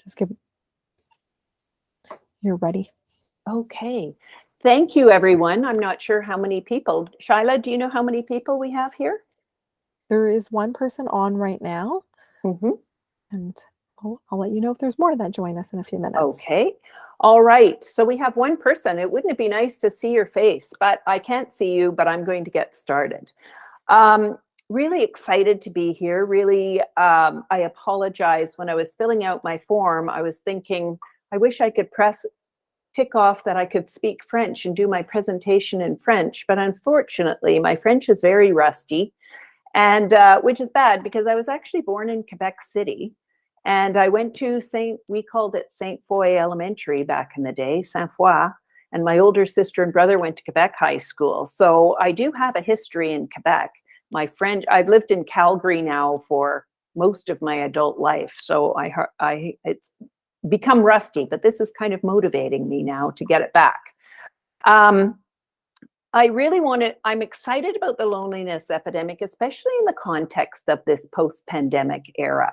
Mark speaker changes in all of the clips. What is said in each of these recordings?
Speaker 1: Just give, you're ready.
Speaker 2: Okay. Thank you, everyone. I'm not sure how many people. Shyla, do you know how many people we have here?
Speaker 1: There is one person on right now. And I'll let you know if there's more that join us in a few minutes.
Speaker 2: Okay. All right. So we have one person. Wouldn't it be nice to see your face? But I can't see you, but I'm going to get started. Really excited to be here. Really, I apologize. When I was filling out my form, I was thinking, I wish I could tick off that I could speak French and do my presentation in French. But unfortunately, my French is very rusty, and which is bad because I was actually born in Quebec City. And I went to we called it Saint Foy Elementary back in the day, Saint Foy. And my older sister and brother went to Quebec High School. So I do have a history in Quebec. I've lived in Calgary now for most of my adult life. So it's become rusty, but this is kind of motivating me now to get it back. I'm excited about the loneliness epidemic, especially in the context of this post-pandemic era.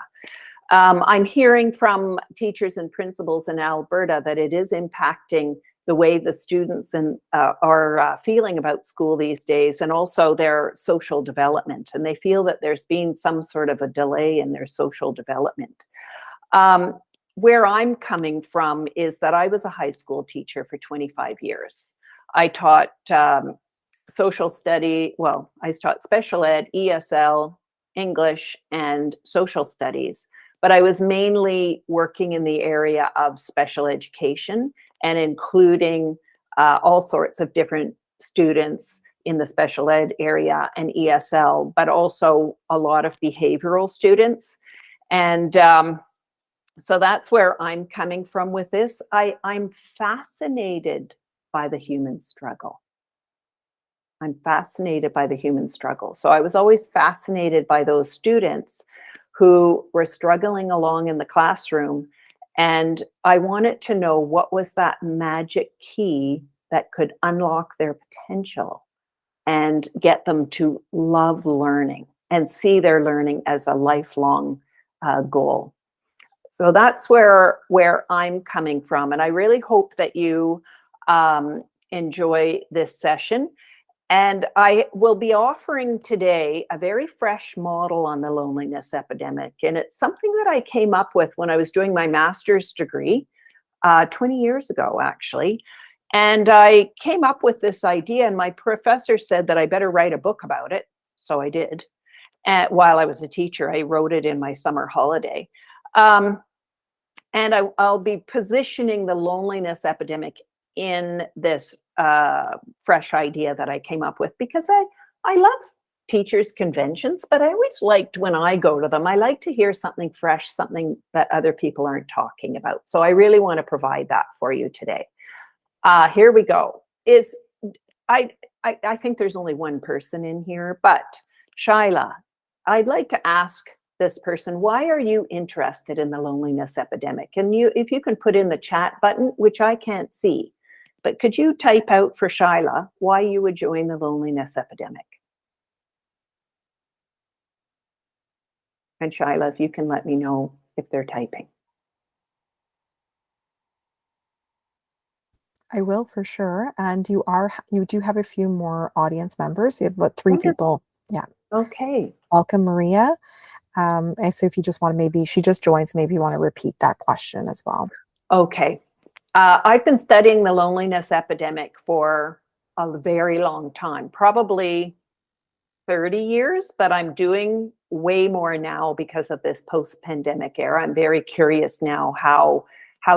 Speaker 2: I'm hearing from teachers and principals in Alberta that it is impacting the way the students are feeling about school these days, and also their social development. And they feel that there's been some sort of a delay in their social development. Where I'm coming from is that I was a high school teacher for 25 years. I taught social study, I taught special ed, ESL, English, and social studies. But I was mainly working in the area of special education and including all sorts of different students in the special ed area and ESL, but also a lot of behavioral students. And so that's where I'm coming from with this. I'm fascinated by the human struggle. I'm fascinated by the human struggle. So I was always fascinated by those students who were struggling along in the classroom. And I wanted to know what was that magic key that could unlock their potential and get them to love learning and see their learning as a lifelong goal. So that's where I'm coming from. And I really hope that you enjoy this session. And I will be offering today a very fresh model on the loneliness epidemic. And it's something that I came up with when I was doing my master's degree 20 years ago, actually. And I came up with this idea, and my professor said that I better write a book about it. So I did. And while I was a teacher, I wrote it in my summer holiday. And I'll be positioning the loneliness epidemic in this fresh idea that I came up with, because I love teachers' conventions, but I always liked, when I go to them, I like to hear something fresh, something that other people aren't talking about. So I really want to provide that for you today. Here we go. I think there's only one person in here, but Shyla, I'd like to ask this person, why are you interested in the loneliness epidemic? And if you can put in the chat button, which I can't see, but could you type out for Shyla why you would join the loneliness epidemic? And Shyla, if you can let me know if they're typing.
Speaker 1: I will, for sure. And you do have a few more audience members. You have about 3 people. Yeah.
Speaker 2: Okay.
Speaker 1: Welcome, Maria. So if you just want to, she just joins, maybe you want to repeat that question as well.
Speaker 2: Okay. I've been studying the loneliness epidemic for a very long time, probably 30 years, but I'm doing way more now because of this post-pandemic era. I'm very curious now how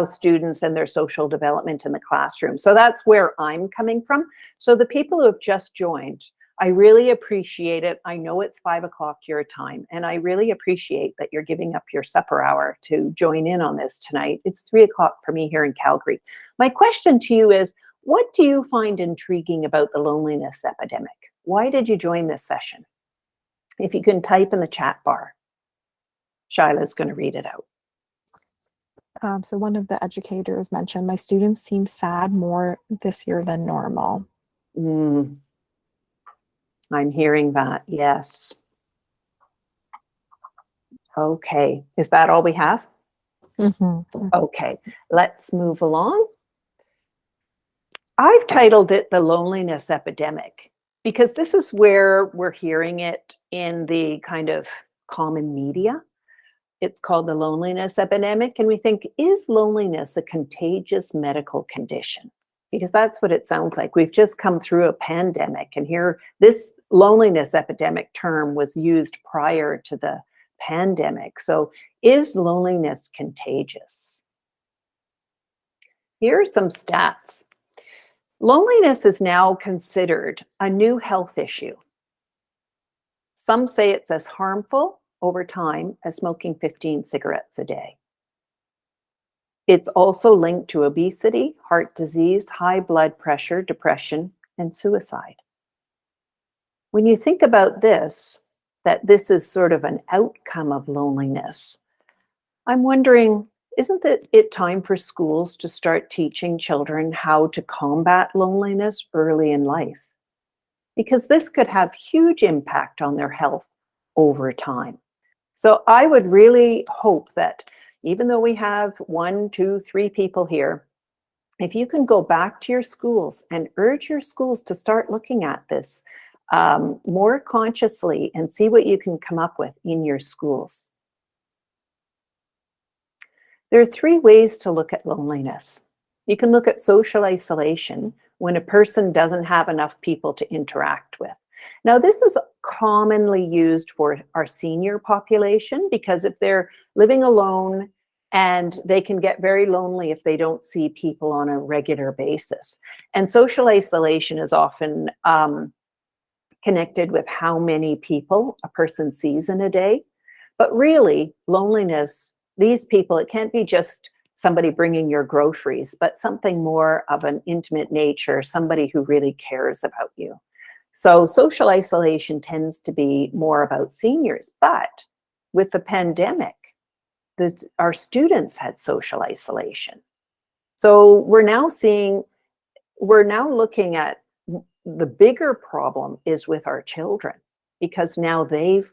Speaker 2: students and their social development in the classroom. So that's where I'm coming from. So the people who have just joined, I really appreciate it. I know it's 5 o'clock your time, and I really appreciate that you're giving up your supper hour to join in on this tonight. It's 3 o'clock for me here in Calgary. My question to you is, what do you find intriguing about the loneliness epidemic? Why did you join this session? If you can type in the chat bar, Shyla's going to read it out.
Speaker 1: So one of the educators mentioned, my students seem sad more this year than normal.
Speaker 2: I'm hearing that, yes. Okay, is that all we have? Okay, let's move along. I've titled it The Loneliness Epidemic because this is where we're hearing it in the kind of common media. It's called the loneliness epidemic, and we think, is loneliness a contagious medical condition? Because that's what it sounds like. We've just come through a pandemic, and here this loneliness epidemic term was used prior to the pandemic. So is loneliness contagious? Here are some stats. Loneliness is now considered a new health issue. Some say it's as harmful over time as smoking 15 cigarettes a day. It's also linked to obesity, heart disease, high blood pressure, depression, and suicide. When you think about this, that this is sort of an outcome of loneliness, I'm wondering, isn't it time for schools to start teaching children how to combat loneliness early in life? Because this could have huge impact on their health over time. So I would really hope that even though we have 1, 2, 3 people here, if you can go back to your schools and urge your schools to start looking at this more consciously and see what you can come up with in your schools. There are 3 ways to look at loneliness. You can look at social isolation, when a person doesn't have enough people to interact with. Now, this is commonly used for our senior population because if they're living alone and they can get very lonely if they don't see people on a regular basis. And social isolation is often connected with how many people a person sees in a day. But really, loneliness, these people, it can't be just somebody bringing your groceries, but something more of an intimate nature, somebody who really cares about you. So social isolation tends to be more about seniors, but with the pandemic, our students had social isolation. So we're now looking at the bigger problem is with our children, because now they've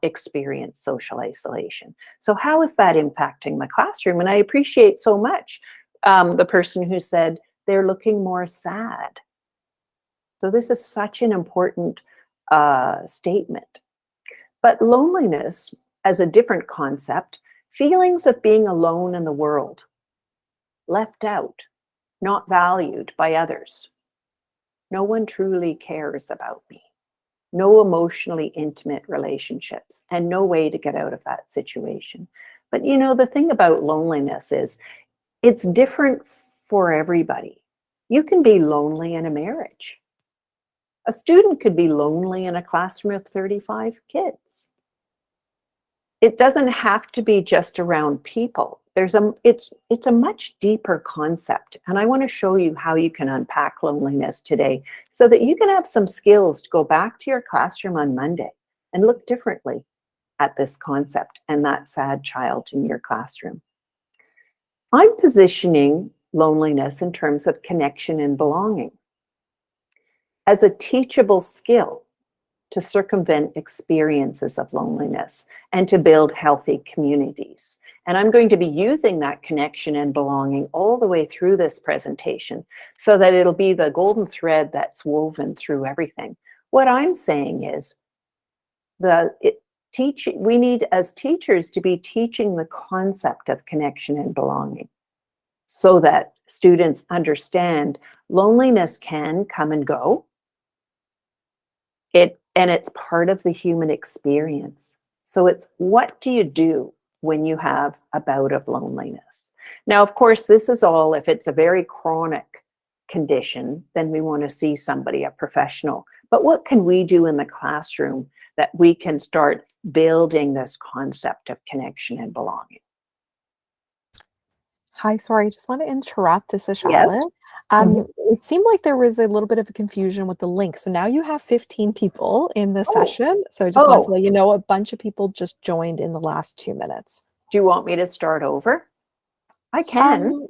Speaker 2: experienced social isolation. So how is that impacting my classroom? And I appreciate so much the person who said they're looking more sad. So this is such an important statement. But loneliness as a different concept, feelings of being alone in the world, left out, not valued by others. No one truly cares about me. No emotionally intimate relationships, and no way to get out of that situation. But you know, the thing about loneliness is it's different for everybody. You can be lonely in a marriage. A student could be lonely in a classroom of 35 kids. It doesn't have to be just around people. It's a much deeper concept, and I want to show you how you can unpack loneliness today so that you can have some skills to go back to your classroom on Monday and look differently at this concept and that sad child in your classroom. I'm positioning loneliness in terms of connection and belonging as a teachable skill to circumvent experiences of loneliness and to build healthy communities. And I'm going to be using that connection and belonging all the way through this presentation so that it'll be the golden thread that's woven through everything. What I'm saying is we need as teachers to be teaching the concept of connection and belonging so that students understand loneliness can come and go. And it's part of the human experience. So it's, what do you do when you have a bout of loneliness? Now, of course, this is all, if it's a very chronic condition, then we want to see somebody, a professional. But what can we do in the classroom that we can start building this concept of connection and belonging?
Speaker 1: Hi, sorry, I just want to interrupt. This is
Speaker 2: Yes.
Speaker 1: Charlotte. It seemed like there was a little bit of a confusion with the link. So now you have 15 people in the session. So I just wanted to let you know a bunch of people just joined in the last 2 minutes.
Speaker 2: Do you want me to start over? I can.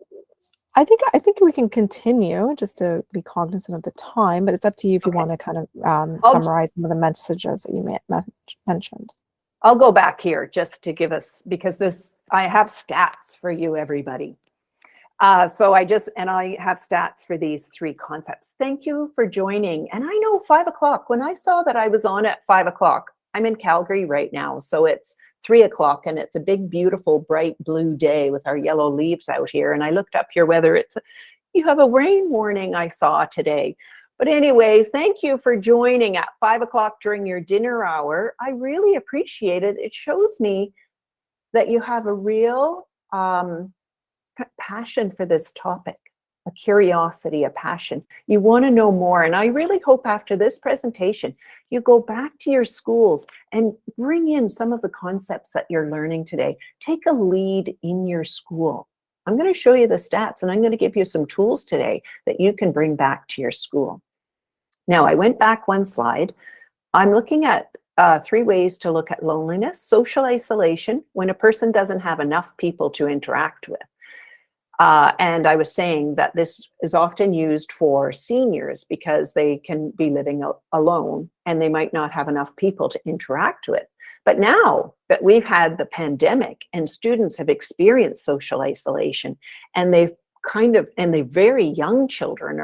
Speaker 1: I think we can continue just to be cognizant of the time, but it's up to you if you want to kind of summarize some of the messages that you mentioned.
Speaker 2: I'll go back here just to give us, because I have stats for you, everybody. So I have stats for these 3 concepts. Thank you for joining. And I know 5 o'clock, when I saw that I was on at 5 o'clock, I'm in Calgary right now. So it's 3 o'clock and it's a big, beautiful, bright blue day with our yellow leaves out here. And I looked up your weather. You have a rain warning I saw today. But anyways, thank you for joining at 5 o'clock during your dinner hour. I really appreciate it. It shows me that you have a real passion for this topic, a curiosity, a passion. You want to know more. And I really hope after this presentation, you go back to your schools and bring in some of the concepts that you're learning today. Take a lead in your school. I'm going to show you the stats and I'm going to give you some tools today that you can bring back to your school. Now, I went back 1 slide. I'm looking at 3 ways to look at loneliness. Social isolation, when a person doesn't have enough people to interact with. And I was saying that this is often used for seniors because they can be living alone and they might not have enough people to interact with. But now that we've had the pandemic and students have experienced social isolation, and the very young children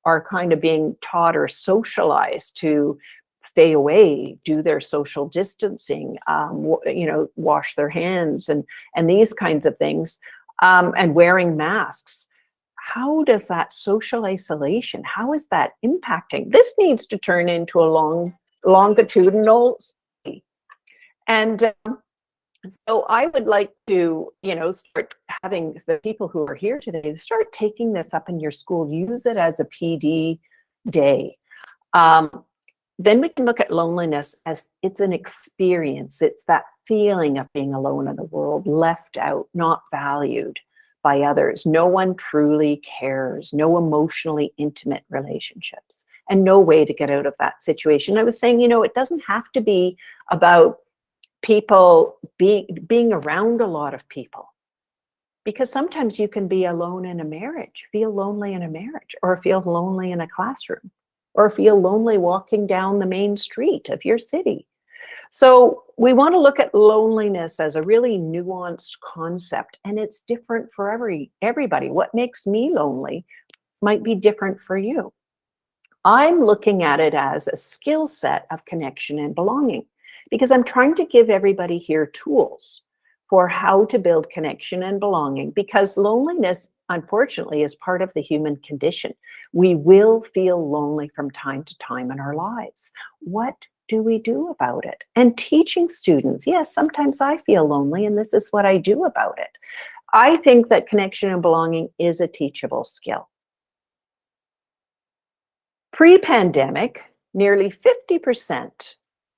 Speaker 2: are kind of being taught or socialized to stay away, do their social distancing, wash their hands and these kinds of things, and wearing masks. How does that social isolation, how is that impacting? This needs to turn into a longitudinal study. And so I would like to, start having the people who are here today start taking this up in your school, use it as a PD day. Then we can look at loneliness as it's an experience. It's that feeling of being alone in the world, left out, not valued by others. No one truly cares, no emotionally intimate relationships, and no way to get out of that situation. I was saying, it doesn't have to be about people being around a lot of people, because sometimes you can be alone in a marriage, feel lonely in a marriage, or feel lonely in a classroom, or feel lonely walking down the main street of your city. So we want to look at loneliness as a really nuanced concept, and it's different for everybody. What makes me lonely might be different for you. I'm looking at it as a skill set of connection and belonging, because I'm trying to give everybody here tools for how to build connection and belonging, because loneliness, unfortunately, is part of the human condition. We will feel lonely from time to time in our lives. What do we do about it? And teaching students, yes, sometimes I feel lonely and this is what I do about it. I think that connection and belonging is a teachable skill. Pre-pandemic, nearly 50%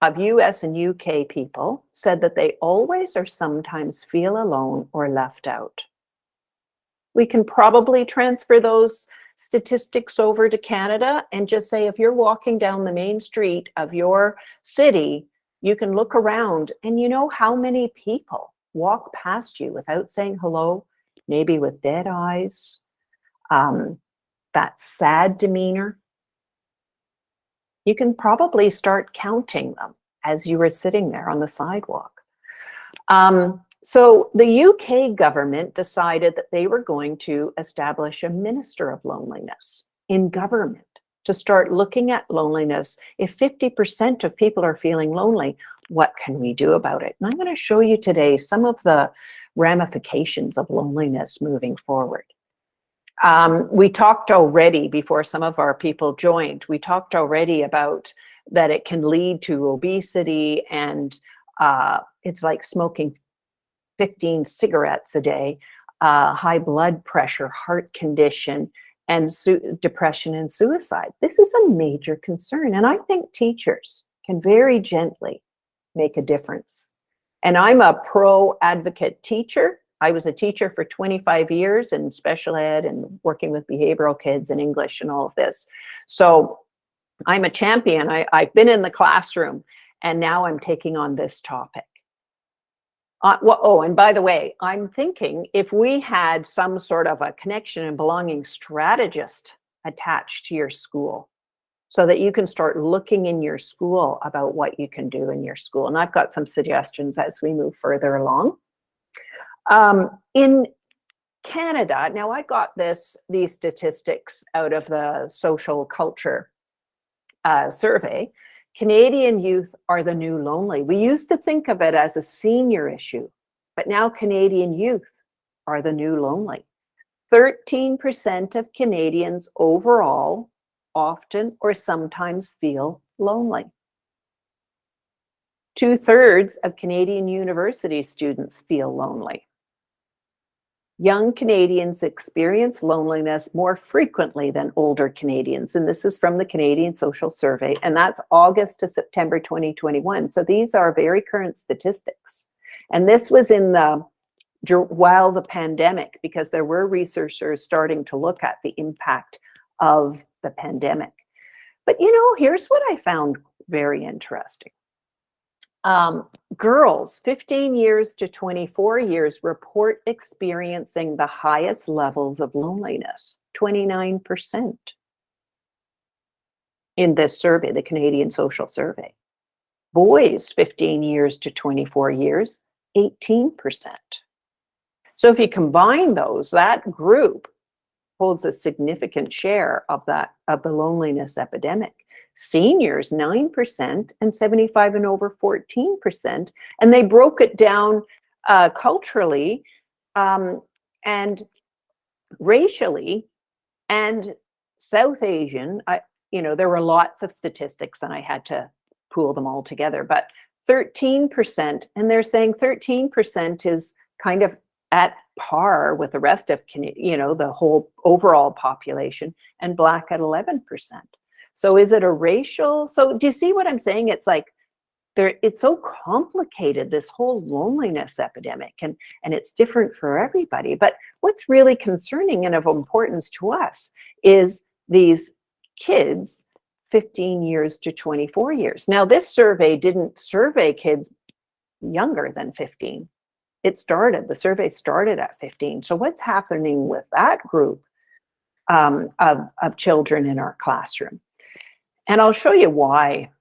Speaker 2: of US and UK people said that they always or sometimes feel alone or left out. We can probably transfer those statistics over to Canada and just say, if you're walking down the main street of your city, you can look around and you know how many people walk past you without saying hello, maybe with dead eyes, that sad demeanor. You can probably start counting them as you were sitting there on the sidewalk. So the UK government decided that they were going to establish a minister of loneliness in government to start looking at loneliness. If 50% of people are feeling lonely, what can we do about it? And I'm going to show you today some of the ramifications of loneliness moving forward. We talked already, before some of our people joined, we talked already about that it can lead to obesity, and it's like smoking 15 cigarettes a day, high blood pressure, heart condition, and depression and suicide. This is a major concern, and I think teachers can very gently make a difference. And I'm a pro-advocate teacher. I was a teacher for 25 years in special ed and working with behavioral kids and English and all of this. So I'm a champion. I've been in the classroom, and now I'm taking on this topic. And by the way, I'm thinking if we had some sort of a connection and belonging strategist attached to your school, so that you can start looking in your school about what you can do in your school. And I've got some suggestions as we move further along. In Canada, now I got these statistics out of the social culture survey. Canadian youth are the new lonely. We used to think of it as a senior issue, but now Canadian youth are the new lonely. 13% of Canadians overall often or sometimes feel lonely. 2/3 of Canadian university students feel lonely. Young Canadians experience loneliness more frequently than older Canadians, and this is from the Canadian Social Survey, and that's August to September 2021. So these are very current statistics. And this was while the pandemic, because there were researchers starting to look at the impact of the pandemic. But here's what I found very interesting. Girls 15 years to 24 years report experiencing the highest levels of loneliness, 29% in this survey, the Canadian Social Survey. Boys 15 years to 24 years, 18%. So if you combine those, that group holds a significant share of the loneliness epidemic. Seniors, 9%, and 75 and over, 14%. And they broke it down culturally and racially and South Asian. There were lots of statistics and I had to pool them all together, but 13%, and they're saying 13% is kind of at par with the rest of, the whole overall population, and Black at 11%. So is it a racial? So do you see what I'm saying? It's like it's so complicated, this whole loneliness epidemic, and it's different for everybody. But what's really concerning and of importance to us is these kids 15 years to 24 years. Now, this survey didn't survey kids younger than 15. The survey started at 15. So what's happening with that group of children in our classroom? And I'll show you why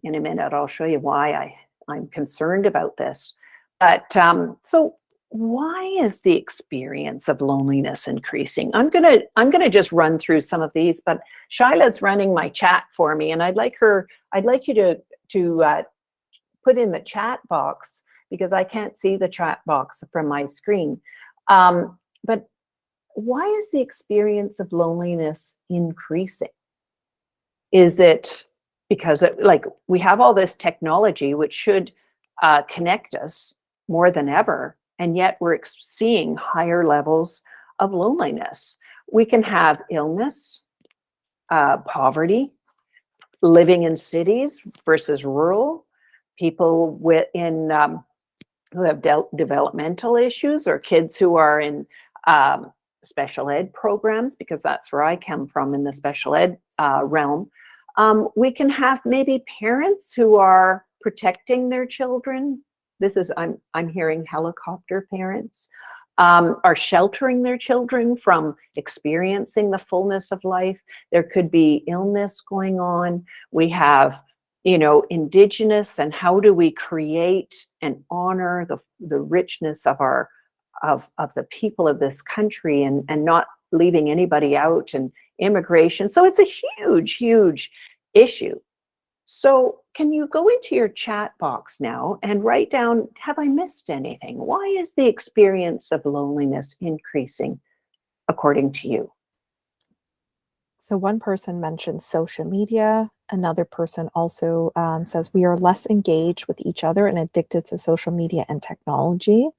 Speaker 2: in a minute. I'll show you why I'm concerned about this. But so why is the experience of loneliness increasing? I'm gonna just run through some of these, but Shyla's running my chat for me, and I'd like you to put in the chat box, because I can't see the chat box from my screen. But why is the experience of loneliness increasing? Is it because we have all this technology which should connect us more than ever, and yet we're seeing higher levels of loneliness? We can have illness, poverty, living in cities versus rural, people who have developmental issues, or kids who are in special ed programs, because that's where I come from in the special ed realm. We can have maybe parents who are protecting their children. I'm hearing helicopter parents are sheltering their children from experiencing the fullness of life. There could be illness going on. We have, Indigenous, and how do we create and honor the richness of the people of this country, and not leaving anybody out, and immigration. So it's a huge, huge issue. So can you go into your chat box now and write down, have I missed anything? Why is the experience of loneliness increasing according to you?
Speaker 1: So one person mentioned social media. Another person also says we are less engaged with each other and addicted to social media and technology.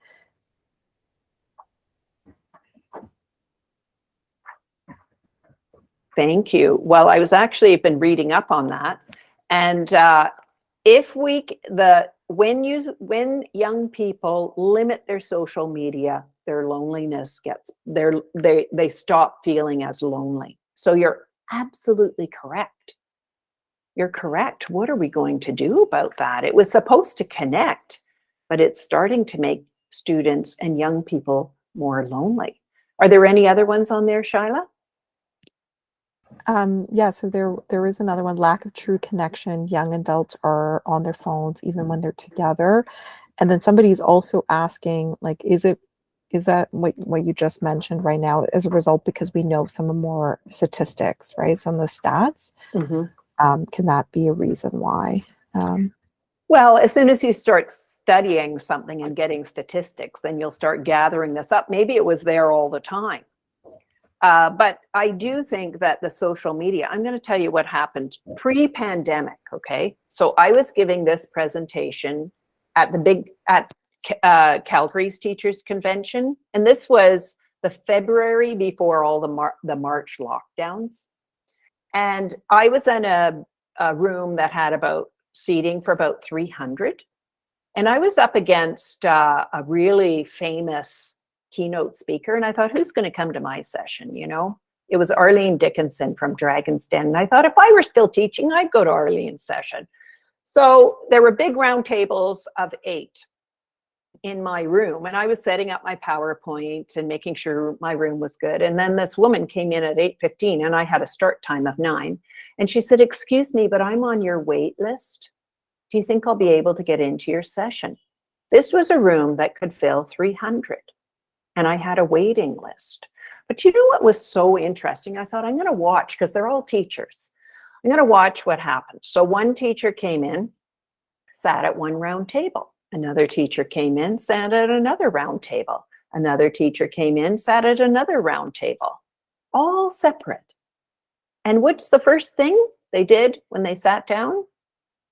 Speaker 2: Thank you. Well, I was actually been reading up on that, and when young people limit their social media, their loneliness they stop feeling as lonely. So you're absolutely correct. You're correct. What are we going to do about that? It was supposed to connect, but it's starting to make students and young people more lonely. Are there any other ones on there, Shyla?
Speaker 1: Yeah, so there is another one, lack of true connection. Young adults are on their phones even when they're together. And then somebody's also asking, like, is that what you just mentioned right now as a result because we know some more statistics, right? Some of the stats. Can that be a reason why?
Speaker 2: Well, as soon as you start studying something and getting statistics, then you'll start gathering this up. Maybe it was there all the time. But I do think that the social media, I'm going to tell you what happened pre-pandemic, okay? So I was giving this presentation at Calgary's Teachers Convention, and this was the February before all the March lockdowns. And I was in a room that had about seating for about 300. And I was up against a really famous keynote speaker. And I thought, who's going to come to my session? You know, it was Arlene Dickinson from Dragon's Den. And I thought if I were still teaching, I'd go to Arlene's session. So there were big round tables of 8 in my room. And I was setting up my PowerPoint and making sure my room was good. And then this woman came in at 8:15 and I had a start time of 9. And she said, excuse me, but I'm on your wait list. Do you think I'll be able to get into your session? This was a room that could fill 300. And I had a waiting list. But you know what was so interesting? I thought, I'm going to watch, because they're all teachers. I'm going to watch what happens. So one teacher came in, sat at one round table. Another teacher came in, sat at another round table. Another teacher came in, sat at another round table. All separate. And what's the first thing they did when they sat down?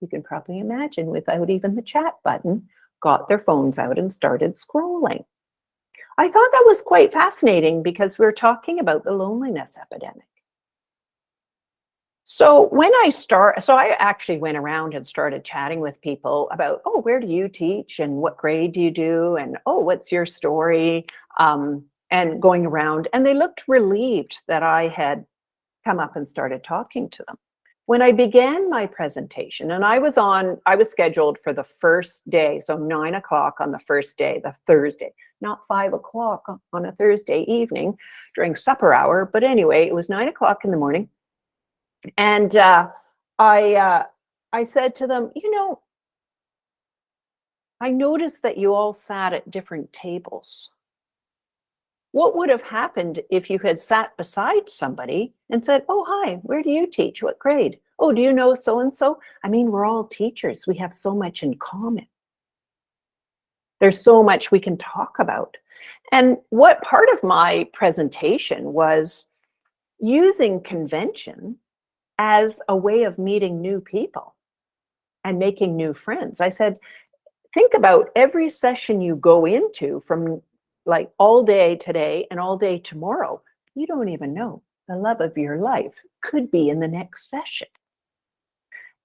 Speaker 2: You can probably imagine, without even the chat button, got their phones out and started scrolling. I thought that was quite fascinating because we're talking about the loneliness epidemic. So I actually went around and started chatting with people about, oh, where do you teach and what grade do you do? And, oh, what's your story? And going around, and they looked relieved that I had come up and started talking to them. When I began my presentation, and I was scheduled for the first day, so 9 o'clock on the first day, the Thursday, not 5 o'clock on a Thursday evening during supper hour. But anyway, it was 9 o'clock in the morning. And I said to them, you know, I noticed that you all sat at different tables. What would have happened if you had sat beside somebody and said, oh, hi, where do you teach? What grade? Oh, do you know so-and-so? I mean, we're all teachers. We have so much in common. There's so much we can talk about. And what part of my presentation was using convention as a way of meeting new people and making new friends. I said, think about every session you go into from like all day today and all day tomorrow. You don't even know the love of your life could be in the next session.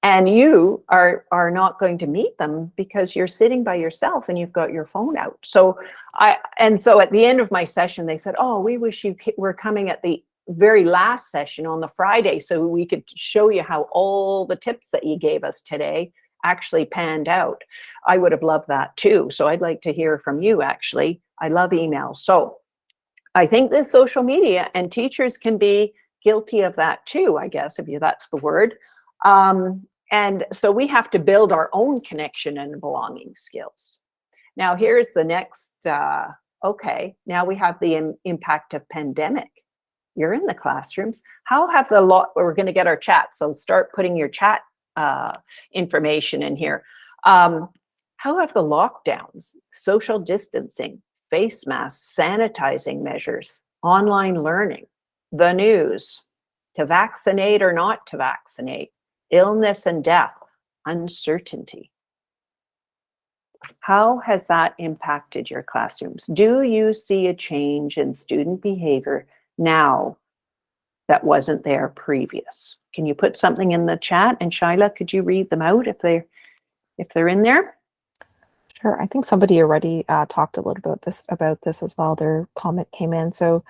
Speaker 2: And you are not going to meet them because you're sitting by yourself and you've got your phone out. So at the end of my session, they said, oh, we wish you were coming at the very last session on the Friday so we could show you how all the tips that you gave us today actually panned out. I would have loved that too. So I'd like to hear from you, actually. I love emails. So I think that social media and teachers can be guilty of that too, I guess, if that's the word. And so we have to build our own connection and belonging skills. Now, here's the next, okay, now we have the impact of pandemic. You're in the classrooms. How have we're going to get our chat, so start putting your chat information in here. How have the lockdowns, social distancing, face masks, sanitizing measures, online learning, the news, to vaccinate or not to vaccinate, illness and death, uncertainty. How has that impacted your classrooms? Do you see a change in student behavior now that wasn't there previous? Can you put something in the chat? And Shyla, could you read them out if they're in there?
Speaker 1: Sure. I think somebody already talked a little bit about this as well. Their comment came in. So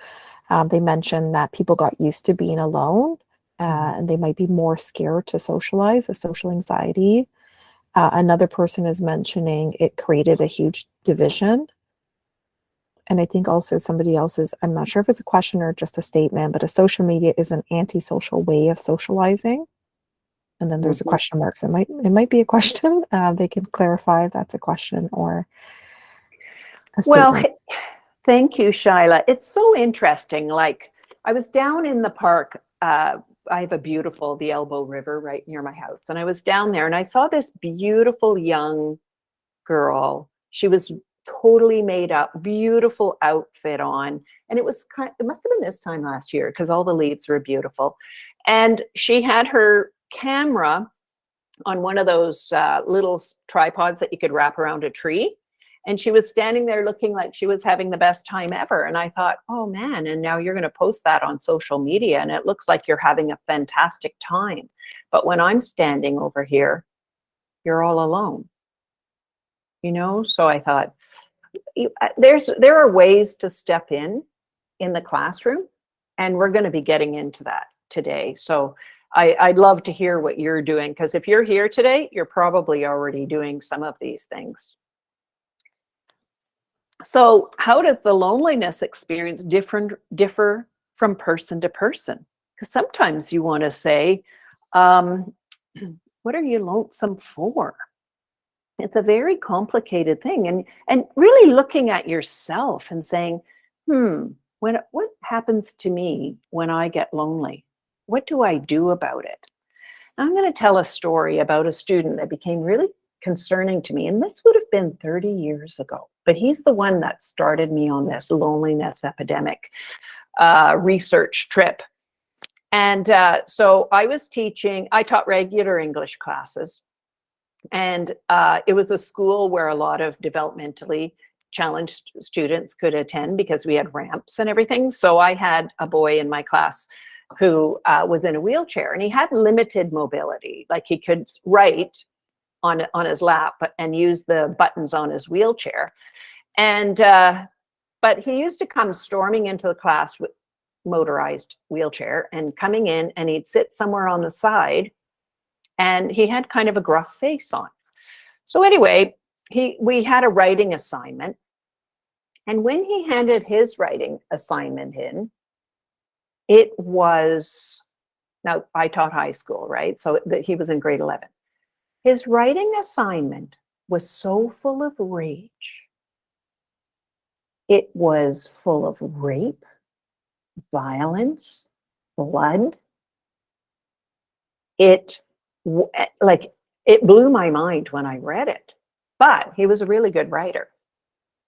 Speaker 1: they mentioned that people got used to being alone and they might be more scared to socialize, a social anxiety. Another person is mentioning it created a huge division. And I think also somebody else's, I'm not sure if it's a question or just a statement, but a social media is an antisocial way of socializing. And then there's a
Speaker 2: Mhm.
Speaker 1: question mark. So it might be a question. They can clarify if that's a question or a
Speaker 2: Well,
Speaker 1: statement.
Speaker 2: thank you, Shyla. It's so interesting. Like, I was down in the park. I have the Elbow River right near my house. And I was down there and I saw this beautiful young girl. She was totally made up, beautiful outfit on. And it must have been this time last year because all the leaves were beautiful. And she had her camera on one of those little tripods that you could wrap around a tree. And she was standing there looking like she was having the best time ever. And I thought, oh man, and now you're going to post that on social media and it looks like you're having a fantastic time. But when I'm standing over here, you're all alone, you know? So I thought, there are ways to step in the classroom, and we're going to be getting into that today. So I'd love to hear what you're doing, because if you're here today, you're probably already doing some of these things. So how does the loneliness experience differ from person to person? Because sometimes you want to say, what are you lonesome for? It's a very complicated thing. And really looking at yourself and saying, what happens to me when I get lonely? What do I do about it? I'm going to tell a story about a student that became really concerning to me. And this would have been 30 years ago. But he's the one that started me on this loneliness epidemic research trip. And so I taught regular English classes. And it was a school where a lot of developmentally challenged students could attend because we had ramps and everything. So I had a boy in my class who was in a wheelchair, and he had limited mobility. Like, he could write on his lap and use the buttons on his wheelchair. And but he used to come storming into the class with motorized wheelchair and coming in, and he'd sit somewhere on the side, and he had kind of a gruff face on. So anyway, we had a writing assignment, and when he handed his writing assignment in, it was, now I taught high school, right? So he was in grade 11. His writing assignment was so full of rage. It was full of rape, violence, blood. It blew my mind when I read it. But he was a really good writer.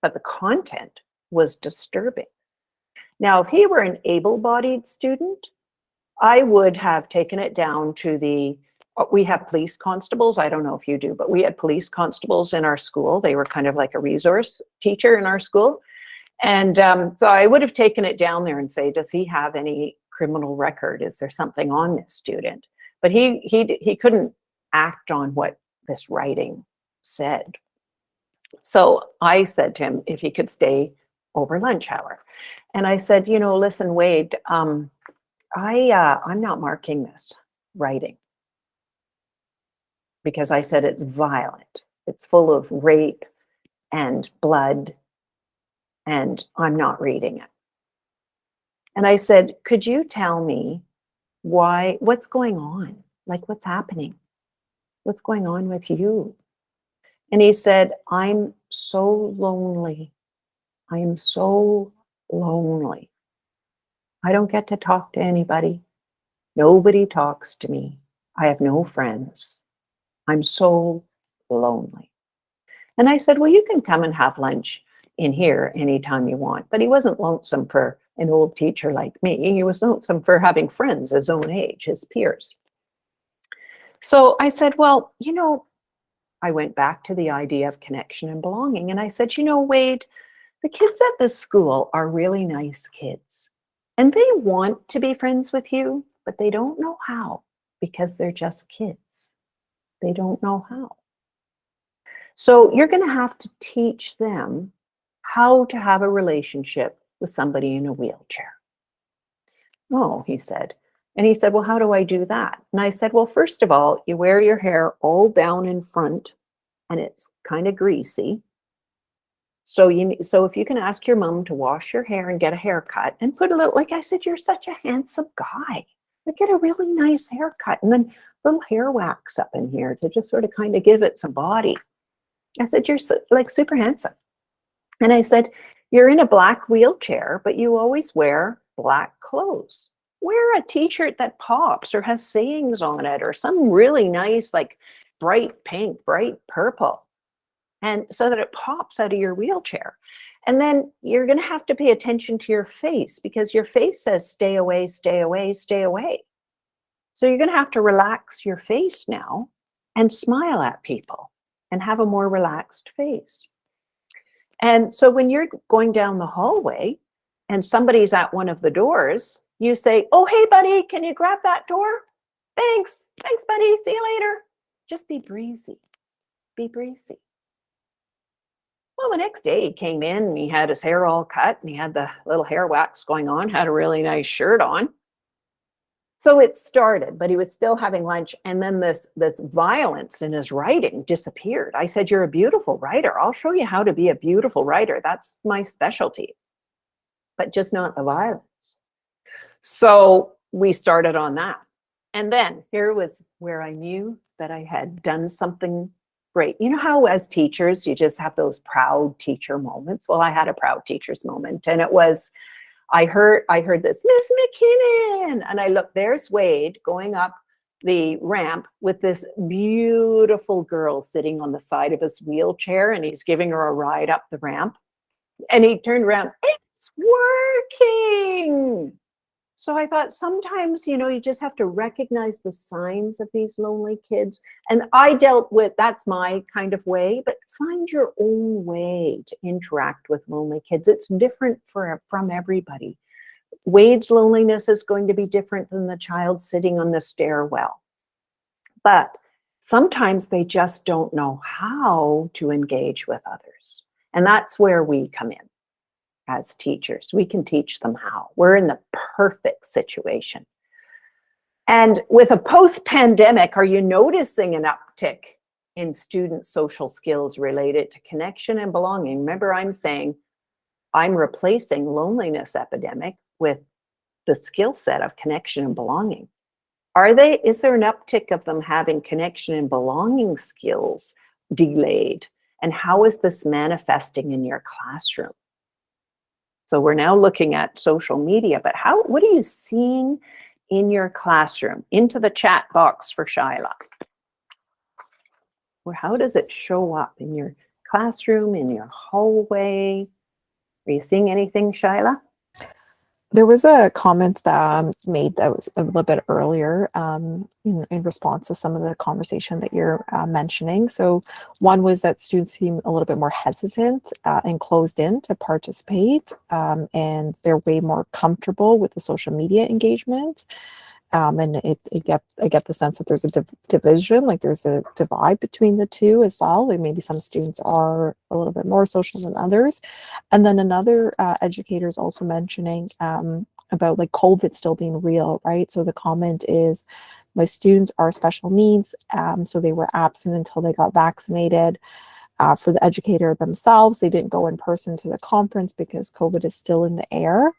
Speaker 2: But the content was disturbing. Now, if he were an able-bodied student, I would have taken it down to we have police constables. I don't know if you do, but we had police constables in our school. They were kind of like a resource teacher in our school. And so I would have taken it down there and say, does he have any criminal record? Is there something on this student? But he couldn't act on what this writing said. So I said to him if he could stay over lunch hour. And I said, listen, Wade, I'm not marking this writing, because I said it's violent. It's full of rape and blood, and I'm not reading it. And I said, could you tell me what's going on? Like, what's happening? What's going on with you? And he said, I'm so lonely. I am so lonely. I don't get to talk to anybody. Nobody talks to me. I have no friends. I'm so lonely. And I said, well, you can come and have lunch in here anytime you want. But he wasn't lonesome for an old teacher like me. He was lonesome for having friends his own age, his peers. So I said, well, I went back to the idea of connection and belonging. And I said, Wade, the kids at this school are really nice kids. And they want to be friends with you, but they don't know how, because they're just kids. They don't know how. So you're going to have to teach them how to have a relationship with somebody in a wheelchair. Oh, he said. And he said, well, how do I do that? And I said, well, first of all, you wear your hair all down in front, and it's kind of greasy. So so if you can ask your mom to wash your hair and get a haircut and put a little, like I said, you're such a handsome guy. Like get a really nice haircut and then little hair wax up in here to just sort of kind of give it some body. I said, you're like super handsome. And I said, you're in a black wheelchair, but you always wear black clothes. Wear a t-shirt that pops or has sayings on it or some really nice, like bright pink, bright purple. And so that it pops out of your wheelchair. And then you're going to have to pay attention to your face because your face says, stay away, stay away, stay away. So you're going to have to relax your face now and smile at people and have a more relaxed face. And so when you're going down the hallway and somebody's at one of the doors, you say, oh, hey, buddy, can you grab that door? Thanks. Thanks, buddy. See you later. Just be breezy. Be breezy. Well, the next day he came in and he had his hair all cut and he had the little hair wax going on, had a really nice shirt on. So it started, but he was still having lunch. And then this violence in his writing disappeared. I said, you're a beautiful writer. I'll show you how to be a beautiful writer. That's my specialty, but just not the violence. So we started on that. And then here was where I knew that I had done something great. You know how as teachers, you just have those proud teacher moments? Well, I had a proud teacher's moment. And it was, I heard this, Miss McKinnon. And I looked, there's Wade going up the ramp with this beautiful girl sitting on the side of his wheelchair. And he's giving her a ride up the ramp. And he turned around, it's working. So I thought sometimes, you know, you just have to recognize the signs of these lonely kids. And I dealt with, that's my kind of way, but find your own way to interact with lonely kids. It's different from everybody. Wade's loneliness is going to be different than the child sitting on the stairwell. But sometimes they just don't know how to engage with others. And that's where we come in. As teachers, we can teach them how. We're in the perfect situation. And with a post-pandemic, are you noticing an uptick in student social skills related to connection and belonging? Remember, I'm saying I'm replacing loneliness epidemic with the skill set of connection and belonging. Is there an uptick of them having connection and belonging skills delayed? And how is this manifesting in your classroom? So we're now looking at social media, but what are you seeing in your classroom? Into the chat box for Shyla. How does it show up in your classroom, in your hallway? Are you seeing anything, Shyla?
Speaker 1: There was a comment that made that was a little bit earlier in response to some of the conversation that you're mentioning. So one was that students seem a little bit more hesitant and closed in to participate, and they're way more comfortable with the social media engagement. And I get the sense that there's a division, like there's a divide between the two as well. Like maybe some students are a little bit more social than others. And then another educator is also mentioning about like COVID still being real, right? So the comment is, my students are special needs, so they were absent until they got vaccinated. For the educator themselves, they didn't go in person to the conference because COVID is still in the air.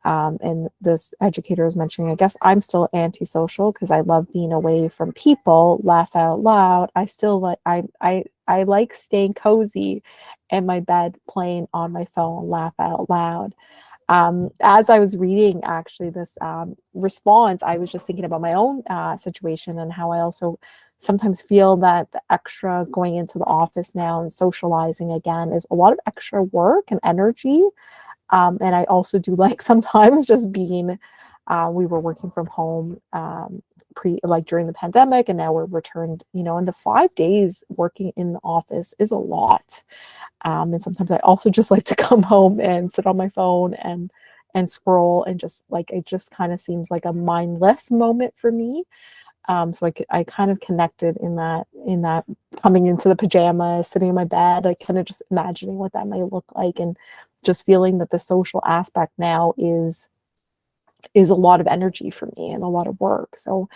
Speaker 1: And this educator is mentioning, I guess I'm still antisocial because I love being away from people, laugh out loud. I still like, I like staying cozy in my bed, playing on my phone, laugh out loud. As I was reading actually this response, I was just thinking about my own situation and how I also sometimes feel that the extra going into the office now and socializing again is a lot of extra work and energy. And I also do like sometimes just being, we were working from home during the pandemic, and now we're returned, you know, and the 5 days working in the office is a lot. And sometimes I also just like to come home and sit on my phone and scroll and just like, it just kind of seems like a mindless moment for me. So I kind of connected in that coming into the pajamas, sitting in my bed, like kind of just imagining what that might look like, and just feeling that the social aspect now is is a lot of energy for me and a lot of work. So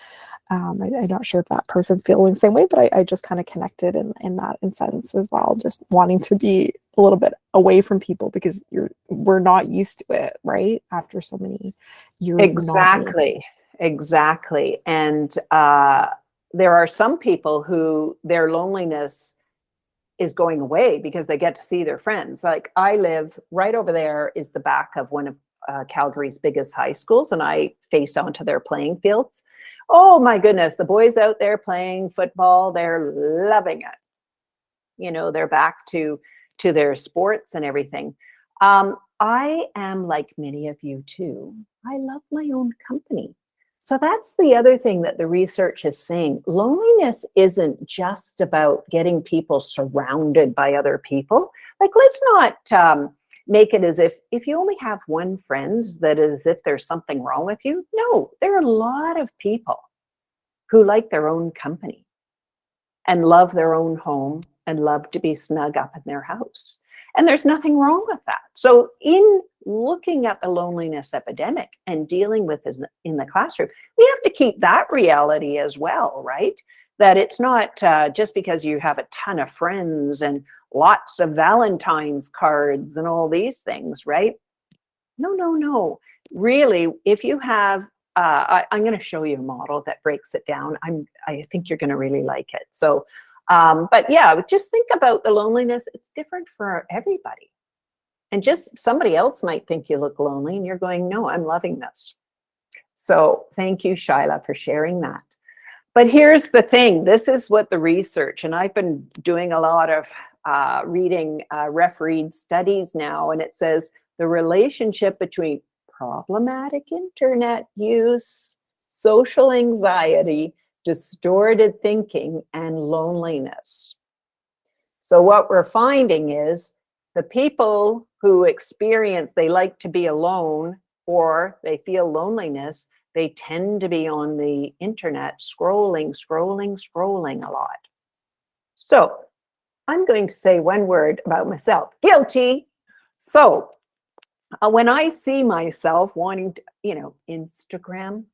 Speaker 1: I'm not sure if that person's feeling the same way, but I just kind of connected in that sense as well, just wanting to be a little bit away from people because we're not used to it, right? After so many years of not being.
Speaker 2: Exactly. And there are some people who their loneliness is going away because they get to see their friends. Like I live right over there is the back of one of Calgary's biggest high schools, and I face onto their playing fields. Oh my goodness, the boys out there playing football, they're loving it. You know, they're back to their sports and everything. I am like many of you too. I love my own company. So that's the other thing that the research is saying. Loneliness isn't just about getting people surrounded by other people. Like, let's not make it as if you only have one friend, that is as if there's something wrong with you. No, there are a lot of people who like their own company and love their own home and love to be snug up in their house. And there's nothing wrong with that. So in looking at the loneliness epidemic and dealing with it in the classroom, we have to keep that reality as well, right? That it's not just because you have a ton of friends and lots of Valentine's cards and all these things, right? No, no, no. Really, if you have, I'm going to show you a model that breaks it down. I think you're going to really like it. So, but yeah, just think about the loneliness. It's different for everybody. And just somebody else might think you look lonely and you're going, no, I'm loving this. So thank you, Shyla, for sharing that. But here's the thing. This is what the research, and I've been doing a lot of reading refereed studies now, and it says the relationship between problematic internet use, social anxiety, distorted thinking, and loneliness. So what we're finding is the people who experience they like to be alone or they feel loneliness, they tend to be on the internet scrolling a lot. So I'm going to say one word about myself, guilty. So when I see myself wanting to, Instagram,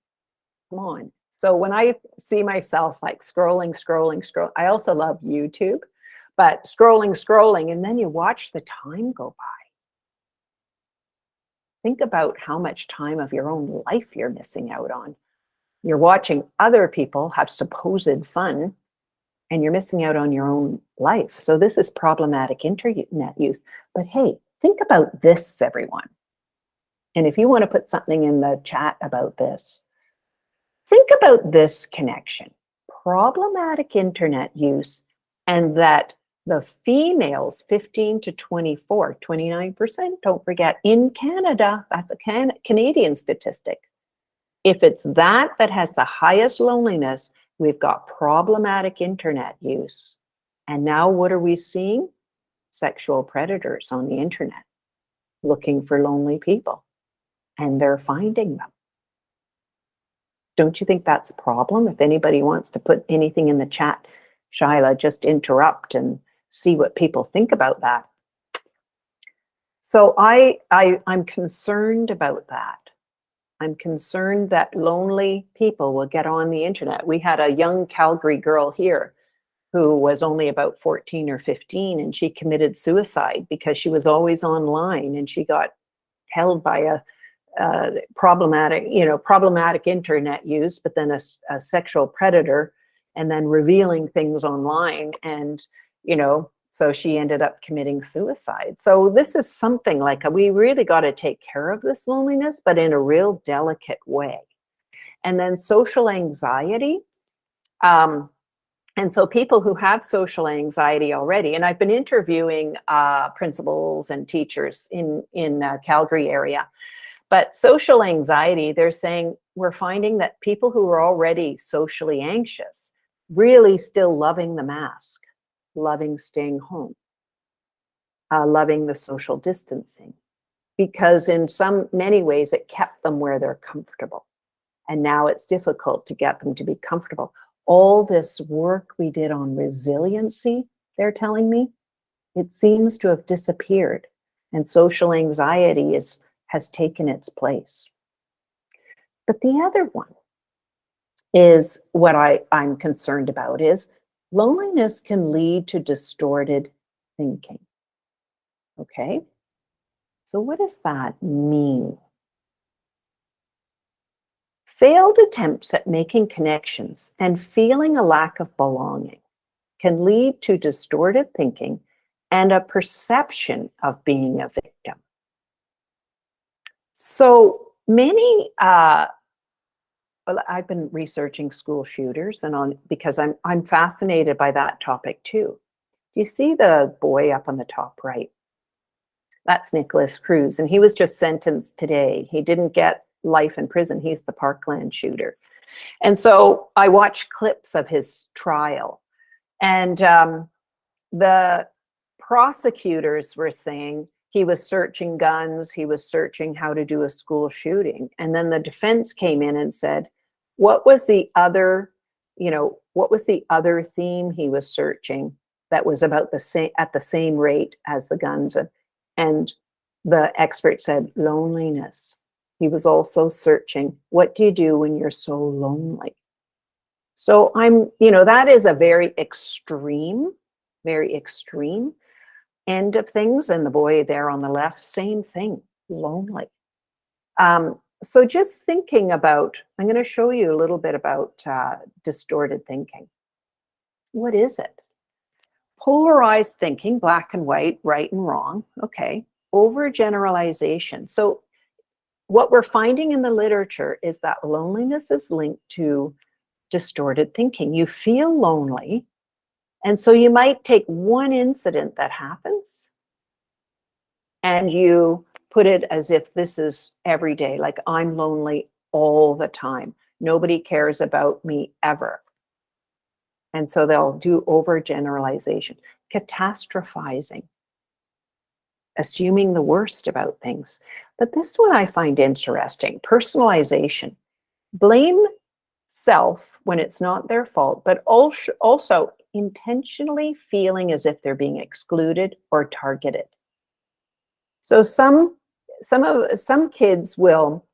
Speaker 2: come on. So when I see myself like scrolling, I also love YouTube, but scrolling, and then you watch the time go by. Think about how much time of your own life you're missing out on. You're watching other people have supposed fun, and you're missing out on your own life. So this is problematic internet use. But hey, think about this, everyone. And if you want to put something in the chat about this, think about this connection. Problematic internet use, and that the females 15 to 24, 29%, don't forget, in Canada, that's a Canadian statistic. If it's that has the highest loneliness, we've got problematic internet use. And now what are we seeing? Sexual predators on the internet looking for lonely people, and they're finding them. Don't you think that's a problem? If anybody wants to put anything in the chat, Shyla, just interrupt and see what people think about that. So I'm concerned about that. I'm concerned that lonely people will get on the internet. We had a young Calgary girl here who was only about 14 or 15, and she committed suicide because she was always online, and she got held by a problematic internet use, but then a sexual predator, and then revealing things online, and so she ended up committing suicide. So this is something like we really got to take care of this loneliness, but in a real delicate way. And then social anxiety. And so people who have social anxiety already, and I've been interviewing principals and teachers in Calgary area, but social anxiety, they're saying we're finding that people who are already socially anxious really still loving the mask, loving staying home, loving the social distancing, because in many ways it kept them where they're comfortable. And now it's difficult to get them to be comfortable. All this work we did on resiliency, they're telling me, it seems to have disappeared, and social anxiety has taken its place. But the other one is what I'm concerned about is loneliness can lead to distorted thinking. Okay, so what does that mean? Failed attempts at making connections and feeling a lack of belonging can lead to distorted thinking and a perception of being a victim. So many, I've been researching school shooters because I'm fascinated by that topic too. Do you see the boy up on the top right? That's Nicholas Cruz, and he was just sentenced today. He didn't get life in prison. He's the Parkland shooter. And so I watched clips of his trial, and the prosecutors were saying he was searching guns, he was searching how to do a school shooting. And then the defense came in and said, what was the other, what was the other theme he was searching that was about the same, at the same rate as the guns? And the expert said, loneliness. He was also searching, what do you do when you're so lonely? So that is a very extreme end of things. And the boy there on the left, same thing, lonely. So just thinking about, I'm going to show you a little bit about distorted thinking. What is it? Polarized thinking, black and white, right and wrong. Okay. Overgeneralization. So what we're finding in the literature is that loneliness is linked to distorted thinking. You feel lonely, and so you might take one incident that happens and you put it as if this is every day, like I'm lonely all the time. Nobody cares about me ever. And so they'll do overgeneralization, catastrophizing, assuming the worst about things. But this one I find interesting, personalization. Blame self when it's not their fault, but also intentionally feeling as if they're being excluded or targeted. So some kids will,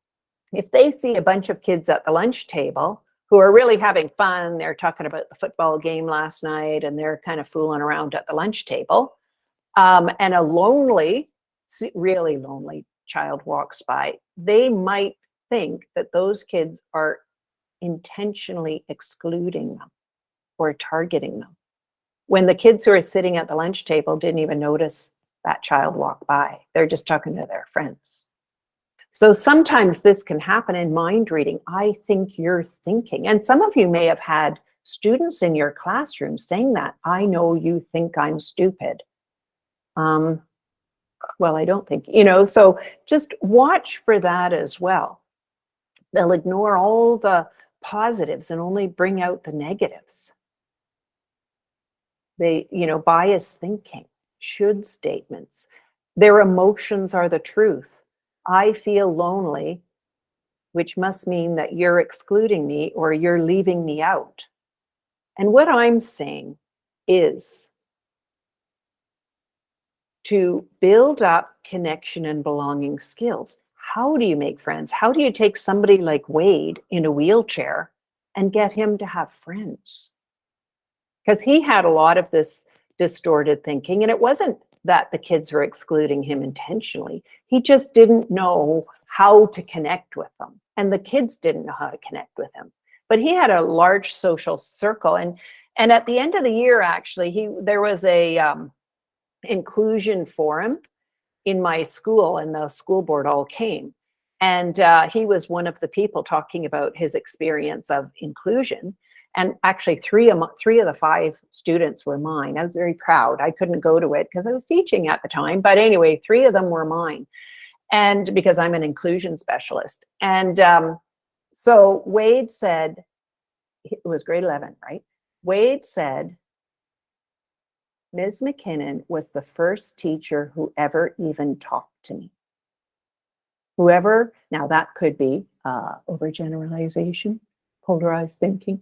Speaker 2: if they see a bunch of kids at the lunch table who are really having fun, they're talking about the football game last night and they're kind of fooling around at the lunch table, and a really lonely child walks by, they might think that those kids are intentionally excluding them or targeting them, when the kids who are sitting at the lunch table didn't even notice that child walk by. They're just talking to their friends. So sometimes this can happen in mind reading. I think you're thinking, and some of you may have had students in your classroom saying that, I know you think I'm stupid. Well, I don't think, so just watch for that as well. They'll ignore all the positives and only bring out the negatives. They, bias thinking, should statements. Their emotions are the truth. I feel lonely, which must mean that you're excluding me or you're leaving me out. And what I'm saying is to build up connection and belonging skills. How do you make friends? How do you take somebody like Wade in a wheelchair and get him to have friends? Because he had a lot of this distorted thinking, and it wasn't that the kids were excluding him intentionally. He just didn't know how to connect with them, and the kids didn't know how to connect with him. But he had a large social circle, and at the end of the year, actually, there was a inclusion forum in my school, and the school board all came, and he was one of the people talking about his experience of inclusion. And actually, three of the 5 students were mine. I was very proud. I couldn't go to it because I was teaching at the time. But anyway, 3 of them were mine, and because I'm an inclusion specialist. And so Wade said, it was grade 11, right? Wade said, Ms. McKinnon was the first teacher who ever even talked to me. Whoever, now that could be overgeneralization, polarized thinking,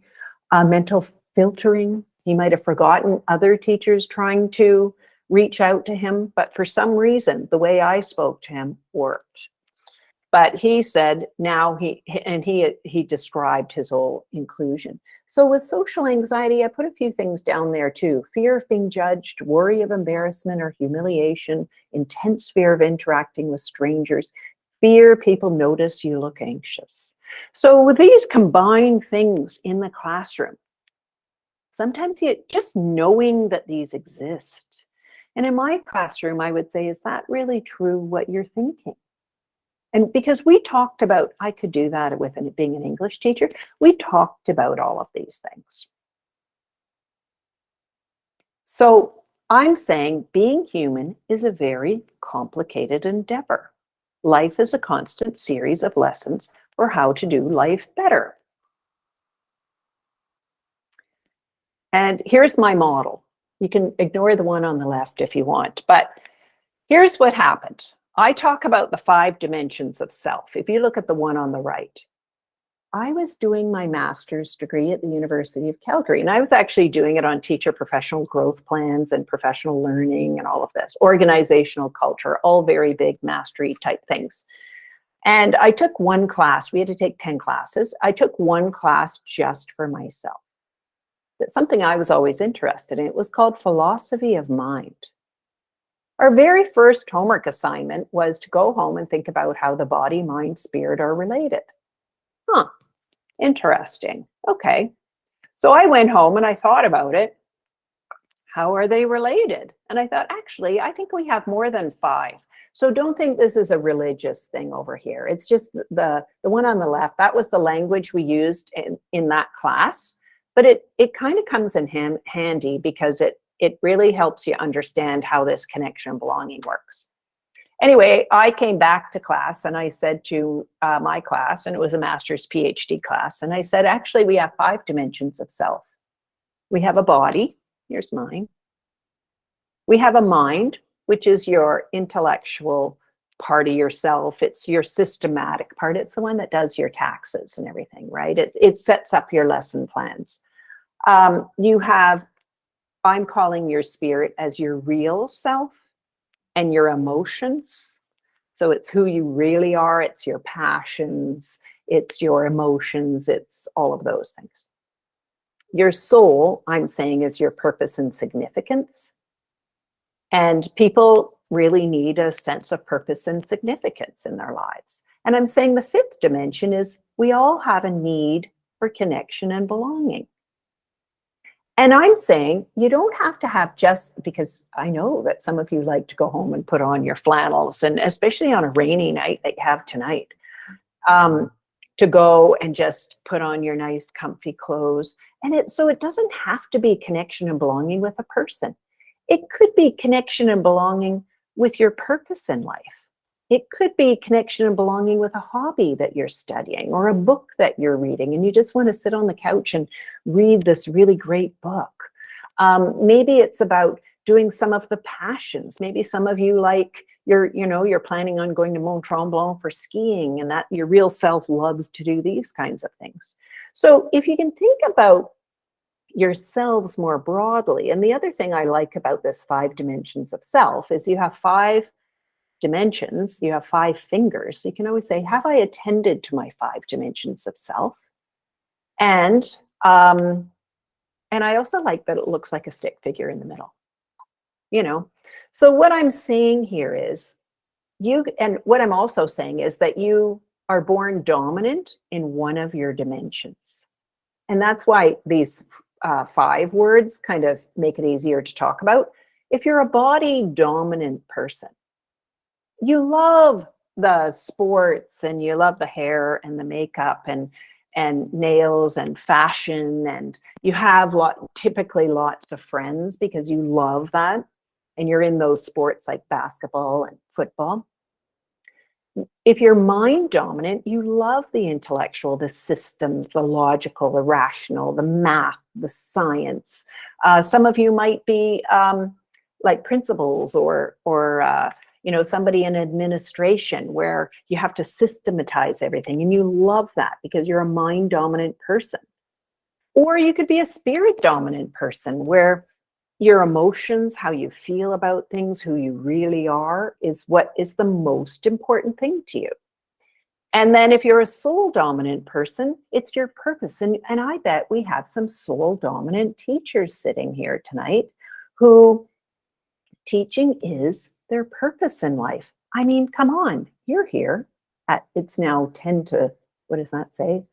Speaker 2: mental filtering. He might have forgotten other teachers trying to reach out to him, but for some reason, the way I spoke to him worked. But he said now he described his whole inclusion. So with social anxiety, I put a few things down there too. Fear of being judged, worry of embarrassment or humiliation, intense fear of interacting with strangers, fear people notice you look anxious. So with these combined things in the classroom, sometimes just knowing that these exist. And in my classroom, I would say, is that really true what you're thinking? And because we talked about, I could do that with being an English teacher, we talked about all of these things. So I'm saying being human is a very complicated endeavor. Life is a constant series of lessons for how to do life better. And here's my model. You can ignore the one on the left if you want, but here's what happened. I talk about the 5 dimensions of self. If you look at the one on the right, I was doing my master's degree at the University of Calgary, and I was actually doing it on teacher professional growth plans and professional learning and all of this, organizational culture, all very big mastery type things. And I took one class. We had to take 10 classes. I took one class just for myself. That's something I was always interested in. It was called Philosophy of Mind. Our very first homework assignment was to go home and think about how the body, mind, spirit are related. Huh, interesting. Okay. So I went home and I thought about it. How are they related? And I thought, actually, I think we have more than 5. So don't think this is a religious thing over here. It's just the one on the left. That was the language we used in that class. But it kind of comes in handy because it really helps you understand how this connection and belonging works. Anyway, I came back to class and I said to my class, and it was a master's PhD class, and I said, actually, we have 5 dimensions of self. We have a body. Here's mine. We have a mind, which is your intellectual part of yourself. It's your systematic part. It's the one that does your taxes and everything, right? It sets up your lesson plans. You have, I'm calling your spirit as your real self and your emotions. So it's who you really are. It's your passions. It's your emotions. It's all of those things. Your soul, I'm saying, is your purpose and significance. And people really need a sense of purpose and significance in their lives. And I'm saying the 5th dimension is we all have a need for connection and belonging. And I'm saying you don't have to have just, because I know that some of you like to go home and put on your flannels, and especially on a rainy night that you have tonight, to go and just put on your nice comfy clothes. And so it doesn't have to be connection and belonging with a person. It could be connection and belonging with your purpose in life. It could be connection and belonging with a hobby that you're studying or a book that you're reading, and you just want to sit on the couch and read this really great book. Maybe it's about doing some of the passions. Maybe some of you you're planning on going to Mont Tremblant for skiing, and that your real self loves to do these kinds of things. So if you can think about yourselves more broadly, and the other thing I like about this 5 dimensions of self is you have 5 dimensions, you have 5 fingers. So you can always say, have I attended to my 5 dimensions of self? And I also like that it looks like a stick figure in the middle. So what I'm saying here is what I'm also saying is that you are born dominant in one of your dimensions. And that's why these 5 words kind of make it easier to talk about. If you're a body dominant person, you love the sports and you love the hair and the makeup and nails and fashion, and you have typically lots of friends because you love that, and you're in those sports like basketball and football. If you're mind dominant, you love the intellectual, the systems, the logical, the rational, the math, the science. Some of you might be like principals or somebody in administration where you have to systematize everything, and you love that because you're a mind dominant person. Or you could be a spirit dominant person where your emotions, how you feel about things, who you really are, is what is the most important thing to you. And then if you're a soul dominant person, it's your purpose. And I bet we have some soul dominant teachers sitting here tonight who teaching is their purpose in life. I mean, come on, you're here at, it's now 10 to, what does that say?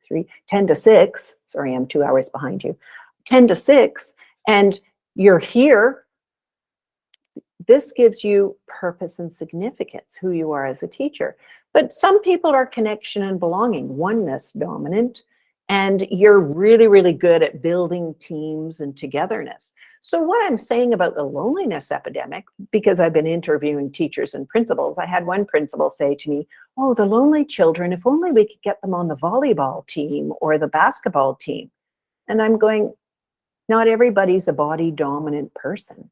Speaker 2: 10 to 6. Sorry, I'm 2 hours behind you. 10 to 6, and you're here. This gives you purpose and significance, who you are as a teacher. But some people are connection and belonging, oneness dominant, and you're really, really good at building teams and togetherness. So what I'm saying about the loneliness epidemic, because I've been interviewing teachers and principals, I had one principal say to me, oh, the lonely children, if only we could get them on the volleyball team or the basketball team. And I'm going, not everybody's a body dominant person.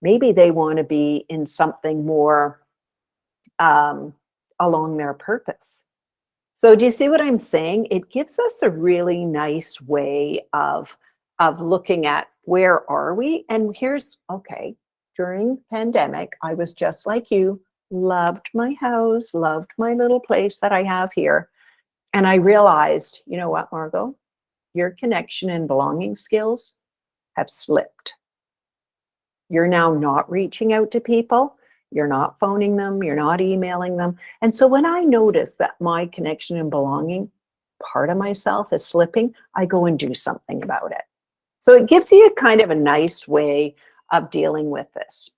Speaker 2: Maybe they want to be in something more along their purpose. So do you see what I'm saying? It gives us a really nice way of looking at where are we? And here's, okay, during pandemic, I was just like you, loved my house, loved my little place that I have here. And I realized, you know what, Margot? Your connection and belonging skills have slipped. You're now not reaching out to people. You're not phoning them. You're not emailing them. And so when I notice that my connection and belonging, part of myself is slipping, I go and do something about it. So it gives you kind of a nice way of dealing with this.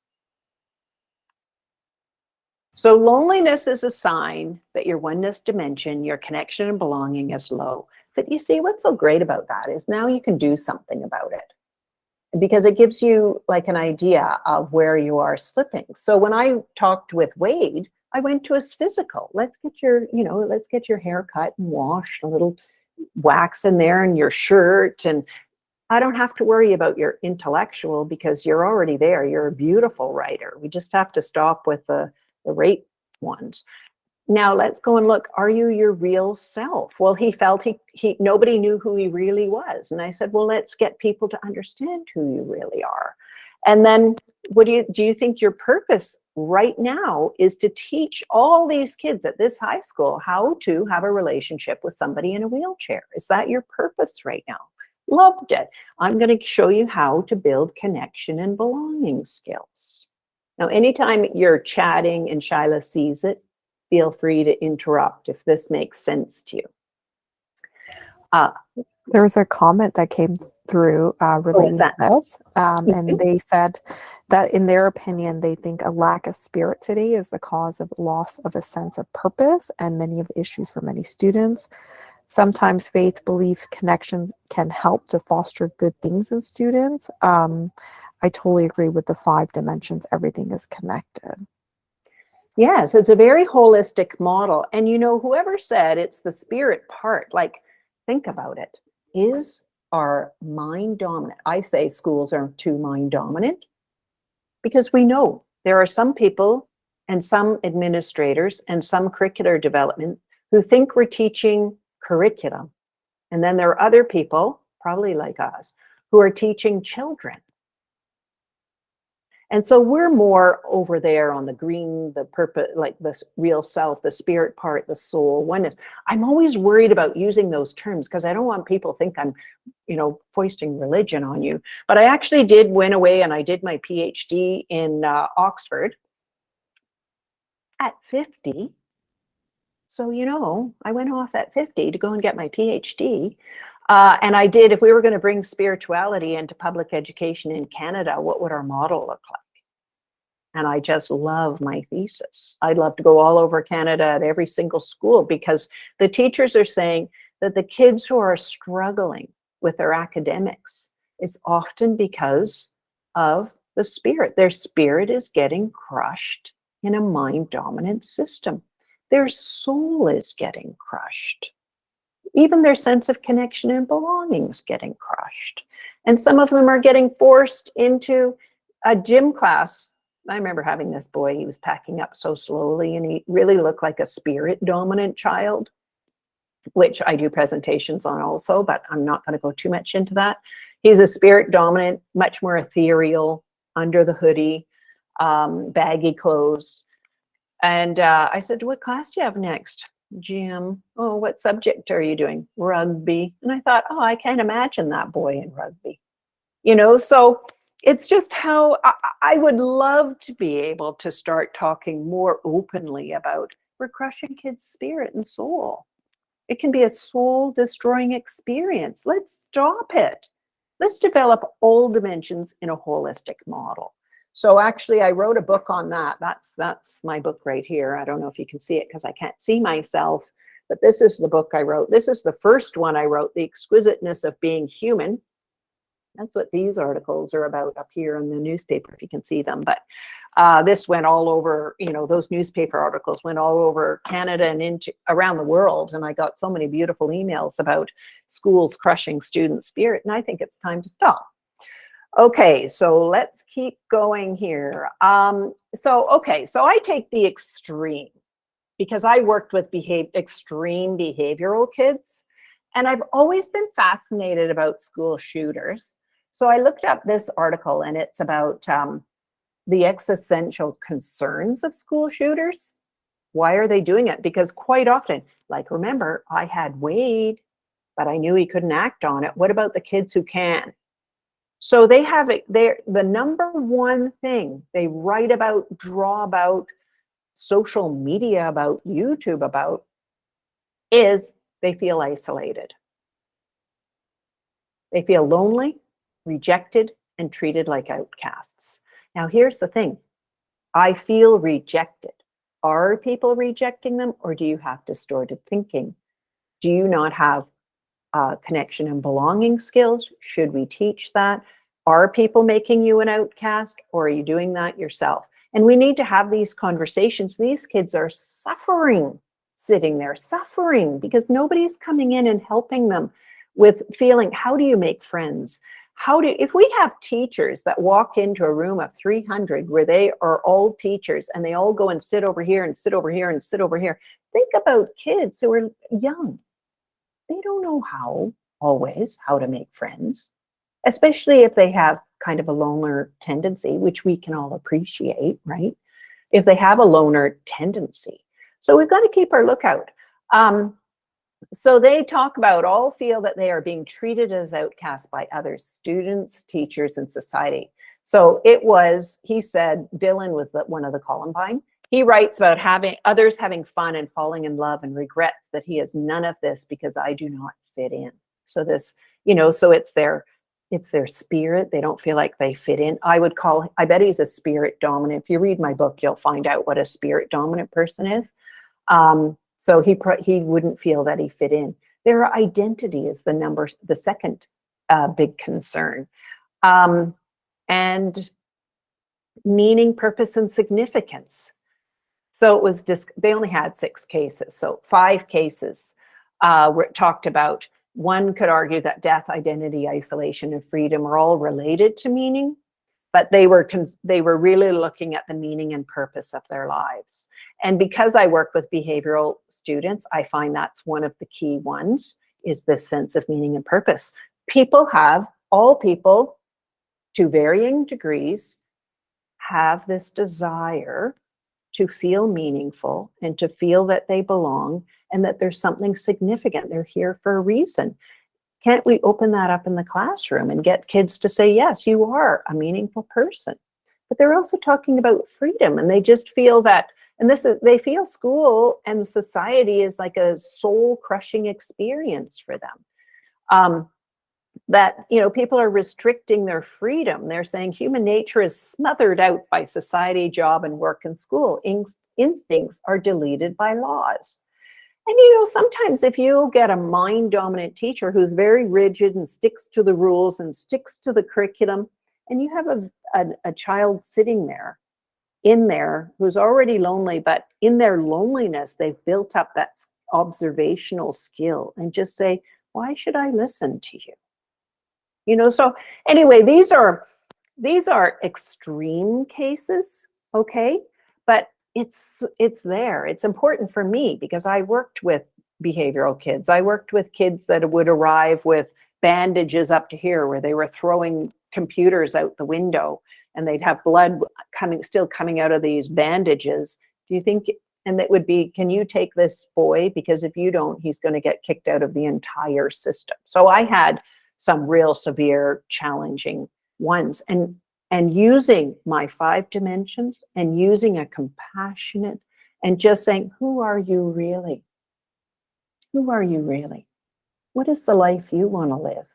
Speaker 2: So loneliness is a sign that your oneness dimension, your connection and belonging is low. But you see, what's so great about that is now you can do something about it, because it gives you like an idea of where you are slipping. So when I talked with Wade, I went to his physical. Let's get your, let's get your hair cut and washed, a little wax in there and your shirt. And I don't have to worry about your intellectual because you're already there. You're a beautiful writer. We just have to stop with the rape ones. Now let's go and look, are you your real self? Well, he felt nobody knew who he really was. And I said, well, let's get people to understand who you really are. And then what do you think your purpose right now is to teach all these kids at this high school how to have a relationship with somebody in a wheelchair? Is that your purpose right now? Loved it. I'm going to show you how to build connection and belonging skills. Now, anytime you're chatting and Shyla sees it, feel free to interrupt if this makes sense to you.
Speaker 1: There was a comment that came through relating to this, and they said that in their opinion, they think a lack of spirit today is the cause of loss of a sense of purpose and many of the issues for many students. Sometimes faith, belief, connections can help to foster good things in students. I totally agree with the 5 dimensions. Everything is connected.
Speaker 2: Yes, it's a very holistic model. And whoever said it's the spirit part, like, think about it. Is our mind dominant? I say schools are too mind dominant because we know there are some people and some administrators and some curricular development who think we're teaching curriculum. And then there are other people, probably like us, who are teaching children. And so we're more over there on the green, the purpose, like the real self, the spirit part, the soul, oneness. I'm always worried about using those terms because I don't want people to think I'm, foisting religion on you. But I actually went away and I did my PhD in Oxford at 50. So, I went off at 50 to go and get my PhD. And I did, if we were going to bring spirituality into public education in Canada, what would our model look like? And I just love my thesis. I'd love to go all over Canada at every single school because the teachers are saying that the kids who are struggling with their academics, it's often because of the spirit. Their spirit is getting crushed in a mind-dominant system. Their soul is getting crushed. Even their sense of connection and belonging is getting crushed. And some of them are getting forced into a gym class. I remember having this boy, he was packing up so slowly and he really looked like a spirit dominant child, which I do presentations on also, but I'm not going to go too much into that. He's a spirit dominant, much more ethereal, under the hoodie, baggy clothes. And I said, what class do you have next? gym. Oh, what subject are you doing? Rugby. And I thought, oh, I can't imagine that boy in rugby. So it's just how I would love to be able to start talking more openly about we're crushing kids' spirit and soul. It can be a soul destroying experience. Let's stop it. Let's develop all dimensions in a holistic model. So actually, I wrote a book on that. That's my book right here. I don't know if you can see it because I can't see myself, but this is the book I wrote. This is the first one I wrote, The Exquisiteness of Being Human. That's what these articles are about up here in the newspaper, if you can see them. But this went all over, those newspaper articles went all over Canada and around the world. And I got so many beautiful emails about schools crushing student spirit. And I think it's time to stop. Okay, so let's keep going here. So I take the extreme because I worked with extreme behavioral kids. And I've always been fascinated about school shooters. So I looked up this article, and it's about the existential concerns of school shooters. Why are they doing it? Because quite often, like, remember, I had Wade, but I knew he couldn't act on it. What about the kids who can? So they have it. The number one thing they write about, draw about, social media about, YouTube about, is they feel isolated. They feel lonely, rejected, and treated like outcasts. Now, here's the thing. I feel rejected. Are people rejecting them, or do you have distorted thinking? Do you not have connection and belonging skills? Should we teach that? Are people making you an outcast, or are you doing that yourself? And we need to have these conversations. These kids are suffering, sitting there suffering, because nobody's coming in and helping them with feeling, how do you make friends? If we have teachers that walk into a room of 300 where they are all teachers and they all go and sit over here and sit over here and sit over here, think about kids who are young. They don't know always how to make friends, especially if they have kind of a loner tendency, which we can all appreciate, right? If they have a loner tendency. So we've got to keep our lookout. So they talk about all feel that they are being treated as outcasts by others, students, teachers, and society. So he said, Dylan was one of the Columbine. He writes about others having fun and falling in love, and regrets that he has none of this because I do not fit in. So this, so it's their spirit. They don't feel like they fit in. I bet he's a spirit dominant. If you read my book, you'll find out what a spirit dominant person is. So he wouldn't feel that he fit in. Their identity is the second big concern. And meaning, purpose, and significance. So it was they only had 6 cases. So 5 cases were talked about. One could argue that death, identity, isolation, and freedom are all related to meaning, but they were really looking at the meaning and purpose of their lives. And because I work with behavioral students, I find that's one of the key ones, is this sense of meaning and purpose. All people, to varying degrees, have this desire to feel meaningful and to feel that they belong and that there's something significant. They're here for a reason. Can't we open that up in the classroom and get kids to say, yes, you are a meaningful person? But they're also talking about freedom, and they just feel that, and they feel school and society is like a soul-crushing experience for them. That, people are restricting their freedom. They're saying human nature is smothered out by society, job, and work and school. Instincts are deleted by laws. And, sometimes if you get a mind-dominant teacher who's very rigid and sticks to the rules and sticks to the curriculum, and you have a child sitting in there who's already lonely, but in their loneliness, they've built up that observational skill, and just say, why should I listen to you? So anyway, these are extreme cases, okay? But it's there. It's important for me because I worked with behavioral kids. I worked with kids that would arrive with bandages up to here where they were throwing computers out the window and they'd have blood still coming out of these bandages. Do you think And that would be, can you take this boy? Because if you don't, he's going to get kicked out of the entire system. So I had some real severe, challenging ones. And using my 5 dimensions and using a compassionate and just saying, who are you really? Who are you really? What is the life you want to live?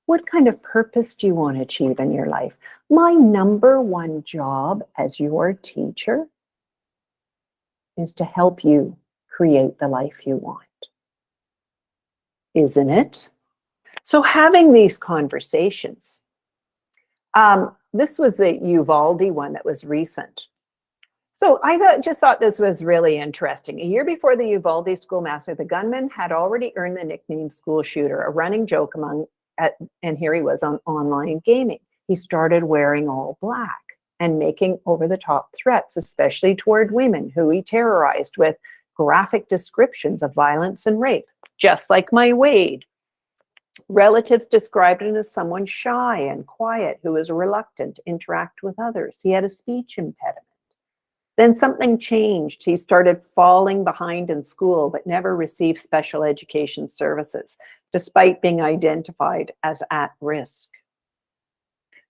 Speaker 2: What kind of purpose do you want to achieve in your life? My number one job as your teacher is to help you create the life you want. Isn't it? So having these conversations, this was the Uvalde one that was recent. So I just thought this was really interesting. A year before the Uvalde school massacre, the gunman had already earned the nickname school shooter, a running joke and here he was on online gaming. He started wearing all black and making over-the-top threats, especially toward women who he terrorized with graphic descriptions of violence and rape, just like my Wade. Relatives described him as someone shy and quiet who was reluctant to interact with others. He had a speech impediment. Then something changed. He started falling behind in school, but never received special education services, despite being identified as at risk.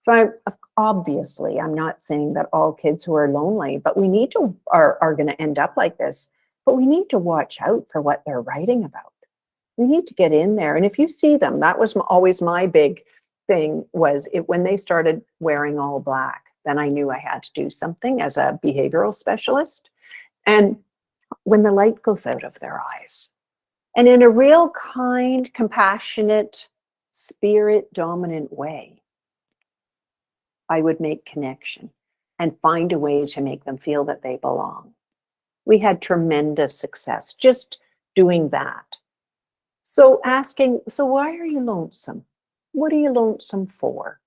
Speaker 2: So obviously, I'm not saying that all kids who are lonely, but we need to, are going to end up like this, but we need to watch out for what they're writing about. We need to get in there. And if you see them, that was always my big thing, was when they started wearing all black, then I knew I had to do something as a behavioral specialist. And when the light goes out of their eyes, and in a real kind, compassionate, spirit-dominant way, I would make connection and find a way to make them feel that they belong. We had tremendous success just doing that. So asking, so why are you lonesome? What are you lonesome for?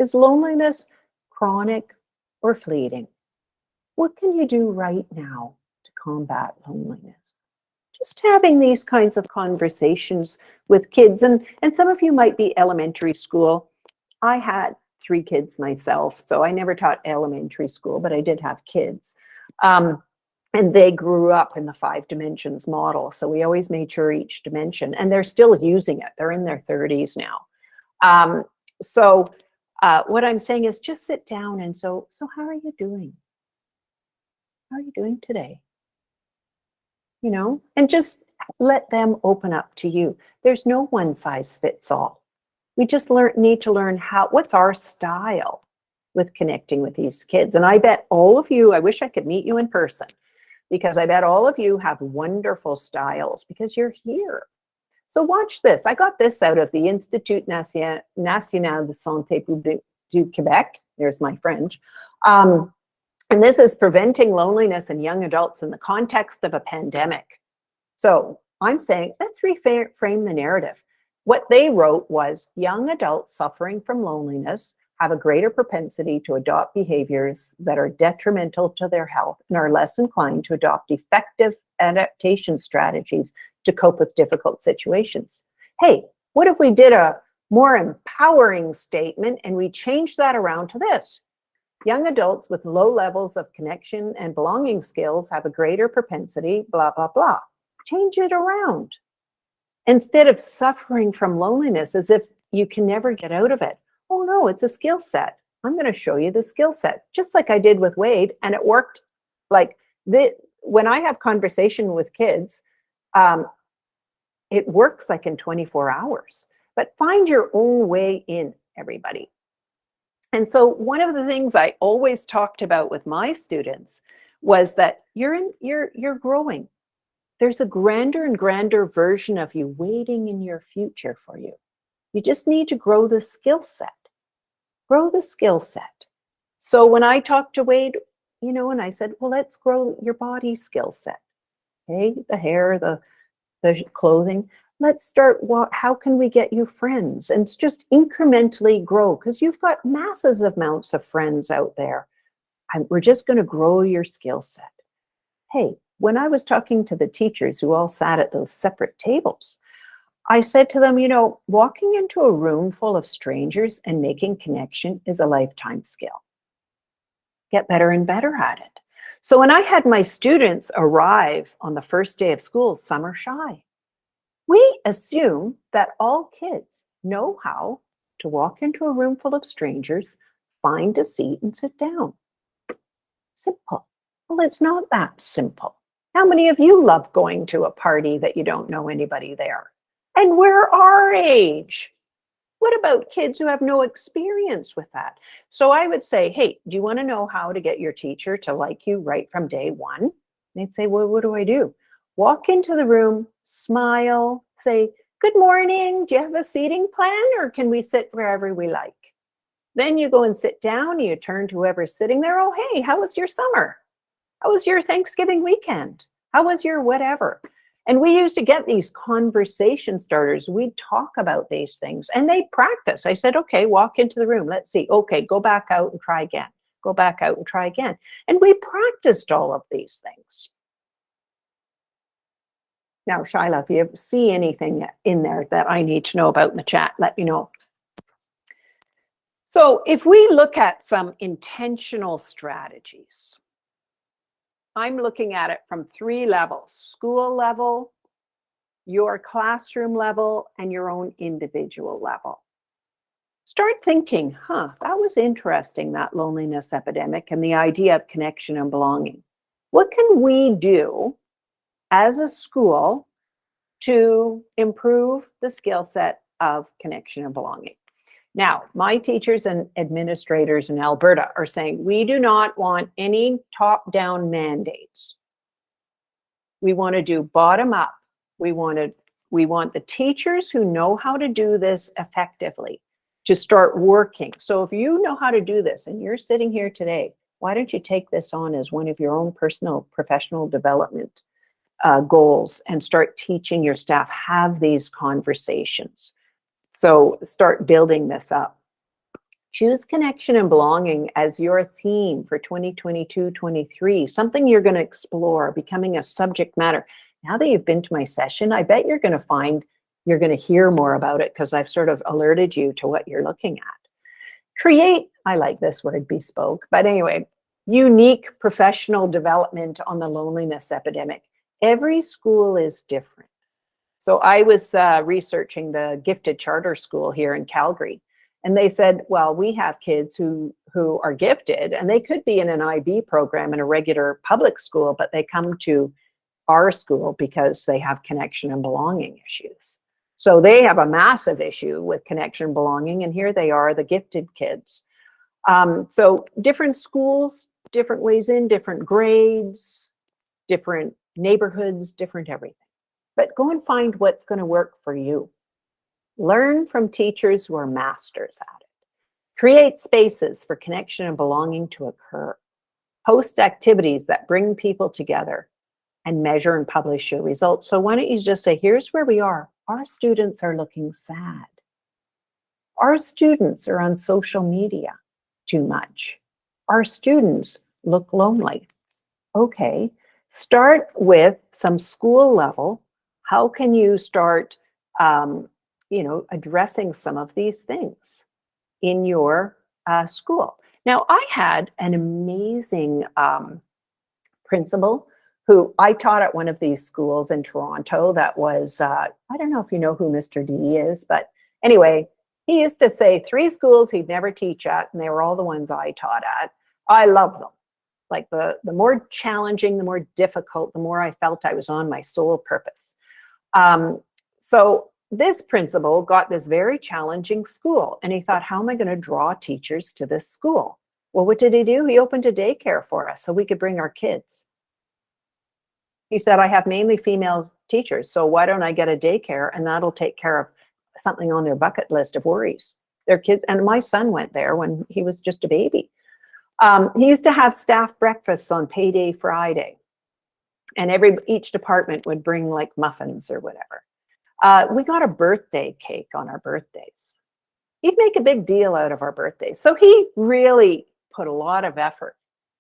Speaker 2: Is loneliness chronic or fleeting? What can you do right now to combat loneliness? Just having these kinds of conversations with kids, and some of you might be elementary school. I had 3 kids myself, so I never taught elementary school, but I did have kids. And they grew up in the 5 dimensions model. So we always made sure each dimension, and they're still using it. They're in their 30s now. What I'm saying is just sit down and so how are you doing? How are you doing today? You know, and just let them open up to you. There's no one size fits all. We just need to learn what's our style with connecting with these kids. And I bet all of you, I wish I could meet you in person, because I bet all of you have wonderful styles because you're here. So watch this. I got this out of the Institut National de Santé Publique du Québec. There's my French. And this is preventing loneliness in young adults in the context of a pandemic. So I'm saying, let's reframe the narrative. What they wrote was, young adults suffering from loneliness have a greater propensity to adopt behaviors that are detrimental to their health and are less inclined to adopt effective adaptation strategies to cope with difficult situations. Hey, what if we did a more empowering statement and we changed that around to this? Young adults with low levels of connection and belonging skills have a greater propensity, blah, blah, blah. Change it around. Instead of suffering from loneliness as if you can never get out of it. Oh no, it's a skill set. I'm going to show you the skill set, just like I did with Wade, and it worked. Like when I have conversation with kids, it works like in 24 hours. But find your own way in, everybody. And so one of the things I always talked about with my students was that you're growing. There's a grander and grander version of you waiting in your future for you. You just need to grow the skill set. Grow the skill set. So when I talked to Wade, you know, and I said, well, let's grow your body skill set. Okay, the hair, the clothing. Let's start, how can we get you friends? And it's just incrementally grow, because you've got massive amounts of friends out there. We're just going to grow your skill set. Hey, when I was talking to the teachers who all sat at those separate tables, I said to them, you know, walking into a room full of strangers and making connection is a lifetime skill. Get better and better at it. So when I had my students arrive on the first day of school, some are shy. We assume that all kids know how to walk into a room full of strangers, find a seat, and sit down. Simple. Well, it's not that simple. How many of you love going to a party that you don't know anybody there? And we're our age. What about kids who have no experience with that? So I would say, hey, do you want to know how to get your teacher to like you right from day one? They'd say, well, what do I do? Walk into the room, smile, say, good morning. Do you have a seating plan, or can we sit wherever we like? Then you go and sit down, you turn to whoever's sitting there. Oh, hey, how was your summer? How was your Thanksgiving weekend? How was your whatever? And we used to get these conversation starters. We'd talk about these things and they'd practice. I said, okay, walk into the room. Let's see. Okay, go back out and try again. Go back out and try again. And we practiced all of these things. Now, Shyla, if you see anything in there that I need to know about in the chat, let me know. So if we look at some intentional strategies, I'm looking at it from 3 levels: school level, your classroom level, and your own individual level. Start thinking, that was interesting, that loneliness epidemic and the idea of connection and belonging. What can we do as a school to improve the skill set of connection and belonging? Now, my teachers and administrators in Alberta are saying, we do not want any top-down mandates. We want to do bottom-up. We want the teachers who know how to do this effectively to start working. So if you know how to do this and you're sitting here today, why don't you take this on as one of your own personal professional development goals and start teaching your staff, have these conversations. So start building this up. Choose connection and belonging as your theme for 2022-23, something you're going to explore, becoming a subject matter. Now that you've been to my session, I bet you're going to hear more about it because I've sort of alerted you to what you're looking at. Create, I like this word, bespoke, but anyway, unique professional development on the loneliness epidemic. Every school is different. So I was researching the gifted charter school here in Calgary, and they said, well, we have kids who are gifted, and they could be in an IB program in a regular public school, but they come to our school because they have connection and belonging issues. So they have a massive issue with connection and belonging, and here they are, the gifted kids. So different schools, different ways in, different grades, different neighborhoods, different everything. But go and find what's going to work for you. Learn from teachers who are masters at it. Create spaces for connection and belonging to occur. Host activities that bring people together, and measure and publish your results. So why don't you just say, here's where we are. Our students are looking sad. Our students are on social media too much. Our students look lonely. Okay, start with some school level. How can you start, addressing some of these things in your school? Now, I had an amazing principal who I taught at one of these schools in Toronto that was, I don't know if you know who Mr. D is, but anyway, he used to say 3 schools he'd never teach at, and they were all the ones I taught at. I love them. Like the more challenging, the more difficult, the more I felt I was on my sole purpose. So this principal got this very challenging school, and he thought, how am I going to draw teachers to this school? Well, what did he do? He opened a daycare for us so we could bring our kids. He said, I have mainly female teachers, so why don't I get a daycare, and that'll take care of something on their bucket list of worries. Their kids, and my son went there when he was just a baby. He used to have staff breakfasts on payday Friday, and each department would bring like muffins or whatever. We got a birthday cake on our birthdays. He'd make a big deal out of our birthdays. So he really put a lot of effort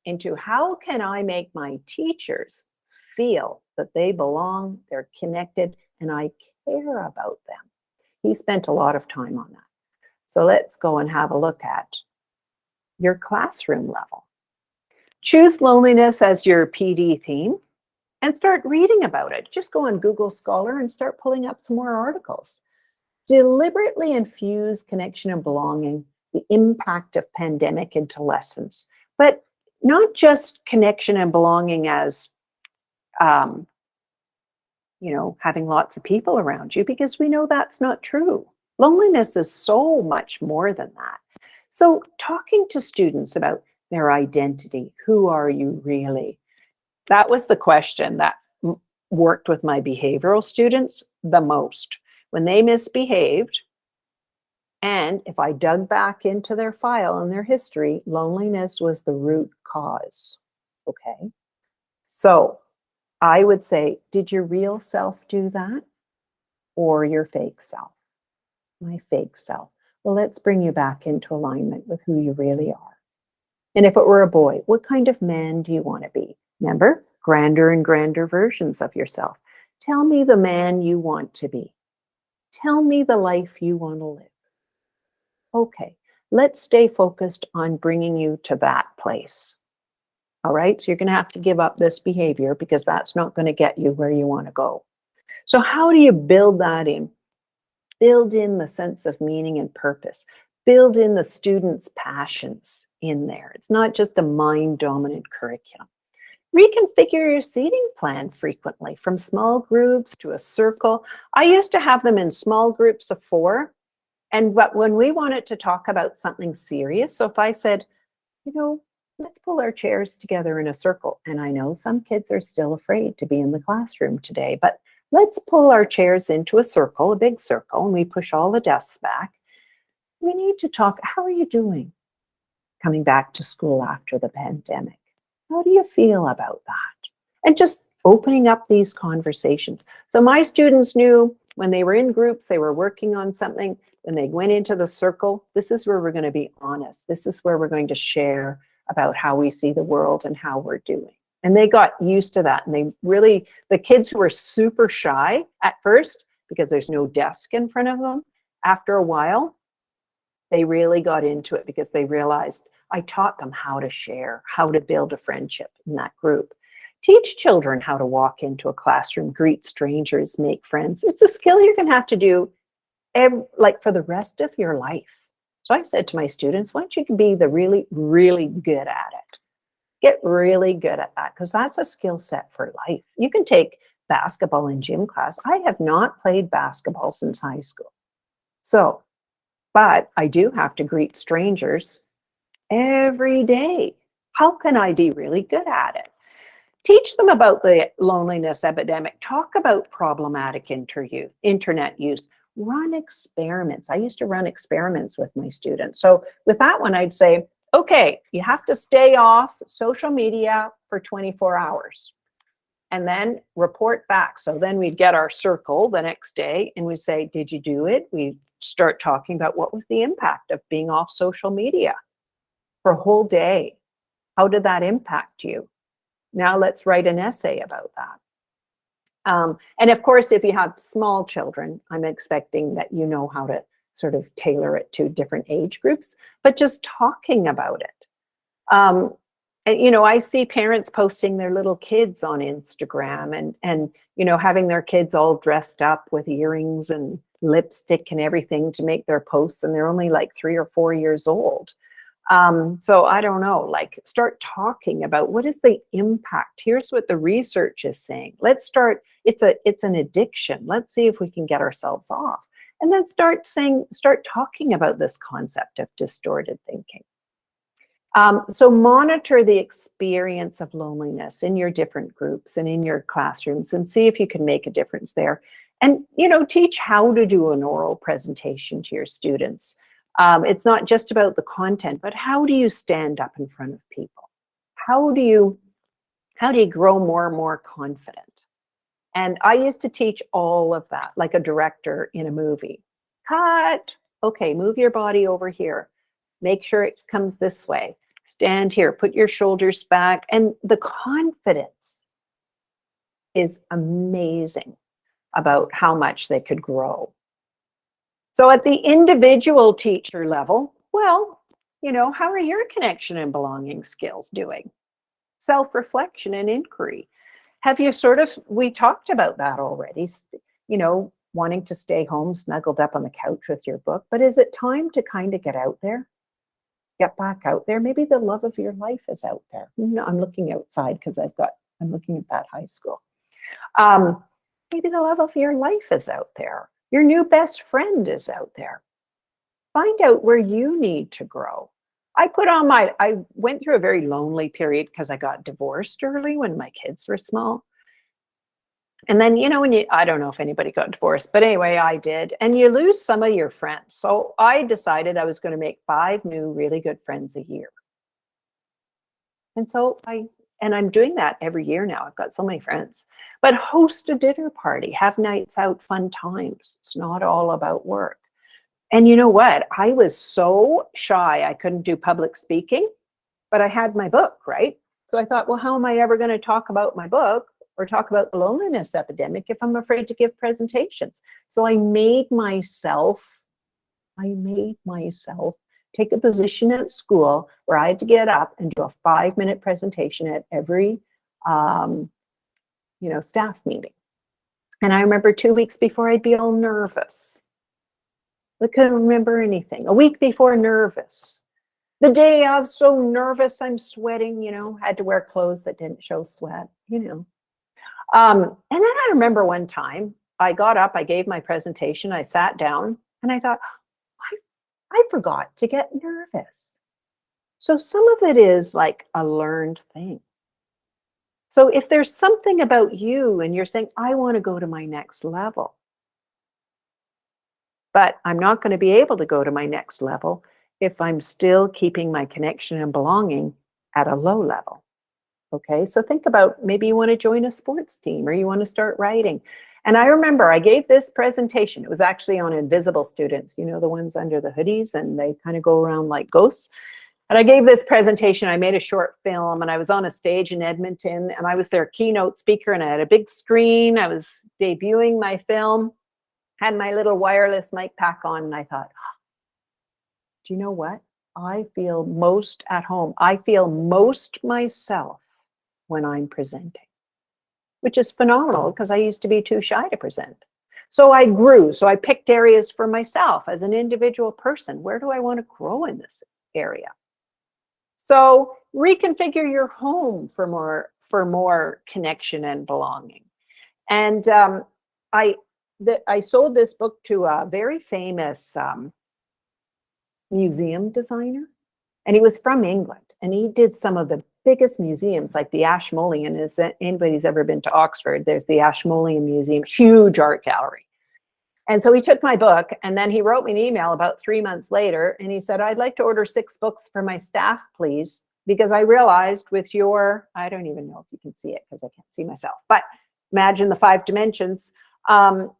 Speaker 2: into how can I make my teachers feel that they belong, they're connected, and I care about them. He spent a lot of time on that. So let's go and have a look at your classroom level. Choose loneliness as your PD theme and start reading about it. Just go on Google Scholar and start pulling up some more articles. Deliberately infuse connection and belonging, the impact of pandemic into lessons, but not just connection and belonging as, having lots of people around you, because we know that's not true. Loneliness is so much more than that. So talking to students about their identity, who are you really? That was the question that worked with my behavioral students the most. When they misbehaved, and if I dug back into their file and their history, loneliness was the root cause. Okay. So I would say, did your real self do that? Or your fake self? My fake self. Well, let's bring you back into alignment with who you really are. And if it were a boy, what kind of man do you want to be? Remember, grander and grander versions of yourself. Tell me the man you want to be. Tell me the life you want to live. Okay, let's stay focused on bringing you to that place. All right, so you're going to have to give up this behavior because that's not going to get you where you want to go. So how do you build that in? Build in the sense of meaning and purpose. Build in the students' passions in there. It's not just a mind-dominant curriculum. Reconfigure your seating plan frequently, from small groups to a circle. I used to have them in small groups of 4. But when we wanted to talk about something serious, so if I said, let's pull our chairs together in a circle. And I know some kids are still afraid to be in the classroom today, but let's pull our chairs into a circle, a big circle, and we push all the desks back. We need to talk, how are you doing coming back to school after the pandemic? How do you feel about that? And just opening up these conversations. So my students knew when they were in groups, they were working on something, when they went into the circle, this is where we're going to be honest. This is where we're going to share about how we see the world and how we're doing. And they got used to that. And they really, the kids who were super shy at first, because there's no desk in front of them, after a while, they really got into it because they realized I taught them how to share, how to build a friendship in that group. Teach children how to walk into a classroom, greet strangers, make friends. It's a skill you're going to have to do for the rest of your life. So I said to my students, why don't you be the really, really good at it? Get really good at that, because that's a skill set for life. You can take basketball in gym class. I have not played basketball since high school. But I do have to greet strangers every day. How can I be really good at it? Teach them about the loneliness epidemic. Talk about problematic internet use. Run experiments. I used to run experiments with my students. So with that one, I'd say, okay, you have to stay off social media for 24 hours and then report back. So then we'd get our circle the next day and we'd say, did you do it? We start talking about what was the impact of being off social media for a whole day. How did that impact you? Now let's write an essay about that. And of course, if you have small children, I'm expecting that you know how to sort of tailor it to different age groups, but just talking about it. And, I see parents posting their little kids on Instagram and having their kids all dressed up with earrings and lipstick and everything to make their posts, and they're only like 3 or 4 years old. So I don't know, start talking about what is the impact. Here's what the research is saying. Let's start, it's an addiction. Let's see if we can get ourselves off. And then start talking about this concept of distorted thinking. So monitor the experience of loneliness in your different groups and in your classrooms and see if you can make a difference there. And, teach how to do an oral presentation to your students. It's not just about the content, but how do you stand up in front of people? How do you grow more and more confident? And I used to teach all of that, like a director in a movie. Cut. Okay, move your body over here. Make sure it comes this way. Stand here, put your shoulders back. And the confidence is amazing about how much they could grow. So at the individual teacher level, well, how are your connection and belonging skills doing? self-reflection and inquiry. Have you we talked about that already, you know, wanting to stay home snuggled up on the couch with your book, but is it time to kind of get out there? Get back out there. Maybe the love of your life is out there. No, I'm looking outside because I'm looking at that high school. Maybe the love of your life is out there. Your new best friend is out there. Find out where you need to grow. I went through a very lonely period because I got divorced early when my kids were small. And then, you know, I don't know if anybody got divorced, but anyway, I did. And you lose some of your friends. So I decided I was going to make 5 new really good friends a year. And so I'm doing that every year now. I've got so many friends. But host a dinner party, have nights out, fun times. It's not all about work. And you know what? I was so shy, I couldn't do public speaking, but I had my book, right? So I thought, well, how am I ever going to talk about my book or talk about the loneliness epidemic if I'm afraid to give presentations? So I made myself take a position at school where I had to get up and do a 5-minute presentation at every, staff meeting. And I remember 2 weeks before I'd be all nervous. I couldn't remember anything. A week before, nervous. The day of, so nervous, I'm sweating, you know, had to wear clothes that didn't show sweat, you know. And then I remember one time I got up, I gave my presentation, I sat down, and I thought, I forgot to get nervous. So some of it is like a learned thing. So if there's something about you and you're saying, I want to go to my next level, but I'm not going to be able to go to my next level if I'm still keeping my connection and belonging at a low level. Okay, so think about maybe you want to join a sports team or you want to start writing. And I remember I gave this presentation. It was actually on invisible students, you know, the ones under the hoodies, and they kind of go around like ghosts. And I gave this presentation. I made a short film, and I was on a stage in Edmonton, and I was their keynote speaker, and I had a big screen. I was debuting my film, had my little wireless mic pack on, and I thought, do you know what? I feel most at home. I feel most myself when I'm presenting, which is phenomenal because I used to be too shy to present. So I grew. So I picked areas for myself as an individual person. Where do I want to grow in this area? So reconfigure your home for more connection and belonging. And I sold this book to a very famous museum designer, and he was from England, and he did some of the biggest museums, like the Ashmolean. Is anybody's ever been to Oxford? There's the Ashmolean Museum, huge art gallery. And so he took my book, and then he wrote me an email about 3 months later, and he said, I'd like to order 6 books for my staff, please, because I realized with your, I don't even know if you can see it because I can't see myself, but imagine the 5 dimensions.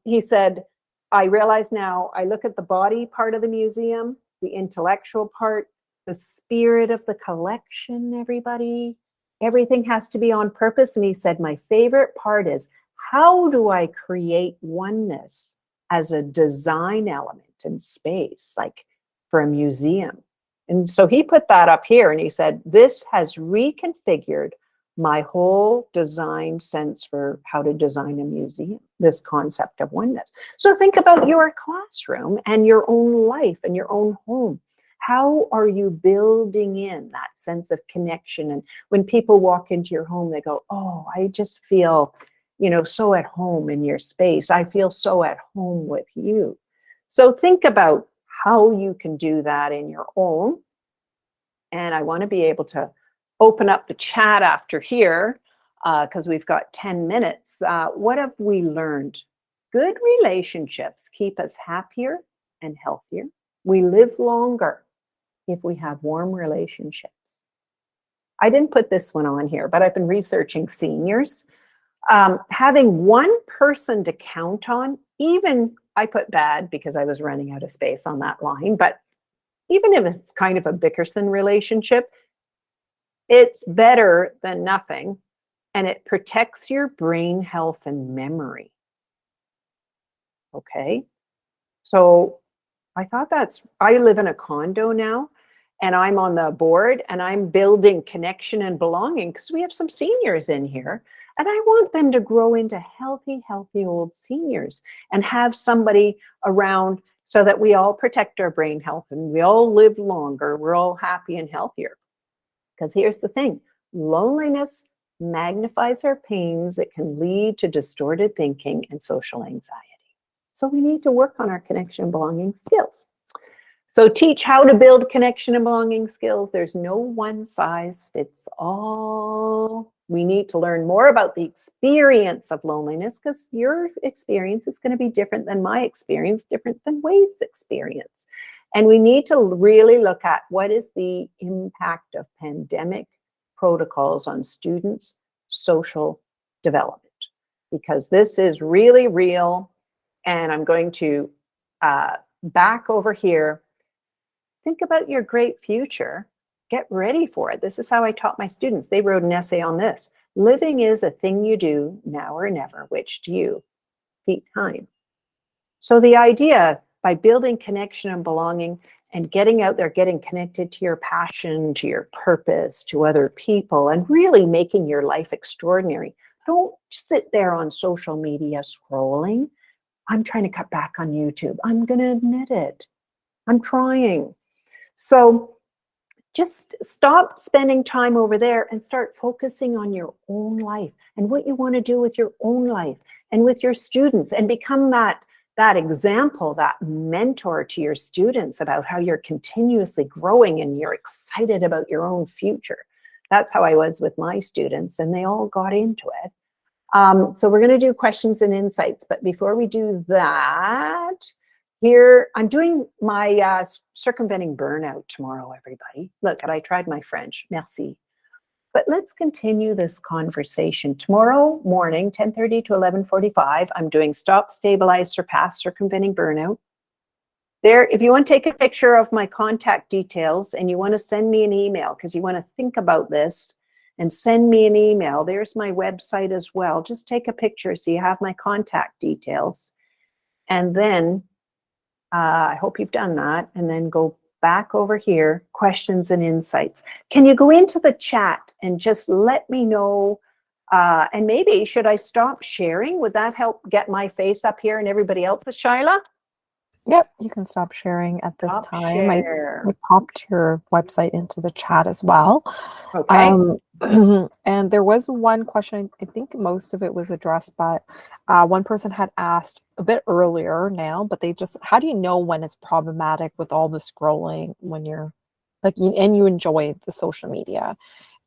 Speaker 2: He said, I realize now, I look at the body part of the museum, the intellectual part, the spirit of the collection, everything has to be on purpose. And he said, my favorite part is, how do I create oneness as a design element in space, like for a museum? And so he put that up here, and he said, this has reconfigured my whole design sense for how to design a museum, this concept of oneness. So think about your classroom and your own life and your own home. How are you building in that sense of connection? And when people walk into your home, they go, oh, I just feel, you know, so at home in your space. I feel so at home with you. So think about how you can do that in your own. And I want to be able to open up the chat after here because we've got 10 minutes. What have we learned? Good relationships keep us happier and healthier. We live longer if we have warm relationships. I didn't put this one on here, but I've been researching seniors. Having one person to count on, even I put bad because I was running out of space on that line, but even if it's kind of a Bickerson relationship, it's better than nothing, and it protects your brain health and memory. Okay, so I thought I live in a condo now, and I'm on the board and I'm building connection and belonging because we have some seniors in here. And I want them to grow into healthy, healthy old seniors and have somebody around so that we all protect our brain health and we all live longer. We're all happy and healthier. Because here's the thing, loneliness magnifies our pains. It can lead to distorted thinking and social anxiety. So we need to work on our connection and belonging skills. So teach how to build connection and belonging skills. There's no one size fits all. We need to learn more about the experience of loneliness because your experience is going to be different than my experience, different than Wade's experience. And we need to really look at what is the impact of pandemic protocols on students' social development, because this is really real. And I'm going to back over here. Think about your great future. Get ready for it. This is how I taught my students. They wrote an essay on this. Living is a thing you do now or never. Which do you? Beat time. So the idea, by building connection and belonging and getting out there, getting connected to your passion, to your purpose, to other people, and really making your life extraordinary. Don't sit there on social media scrolling. I'm trying to cut back on YouTube. I'm going to admit it. I'm trying. So just stop spending time over there and start focusing on your own life and what you want to do with your own life and with your students, and become that example, that mentor to your students about how you're continuously growing and you're excited about your own future. That's how I was with my students, and they all got into it. So we're going to do questions and insights, but before we do that, here, I'm doing my circumventing burnout tomorrow, everybody. Look, I tried my French. Merci. But let's continue this conversation. Tomorrow morning, 10:30 to 11:45, I'm doing Stop, Stabilize, Surpass, Circumventing Burnout. There, if you want to take a picture of my contact details and you want to send me an email because you want to think about this and send me an email, there's my website as well. Just take a picture so you have my contact details. And then I hope you've done that, and then go back over here, questions and insights. Can you go into the chat and just let me know, and maybe should I stop sharing? Would that help get my face up here and everybody else's, Shyla?
Speaker 1: Yep, you can stop sharing at this time. I popped your website into the chat as well.
Speaker 2: Okay.
Speaker 1: And there was one question, I think most of it was addressed, but one person had asked a bit earlier now, but they just, how do you know when it's problematic with all the scrolling when you're like, and you enjoy the social media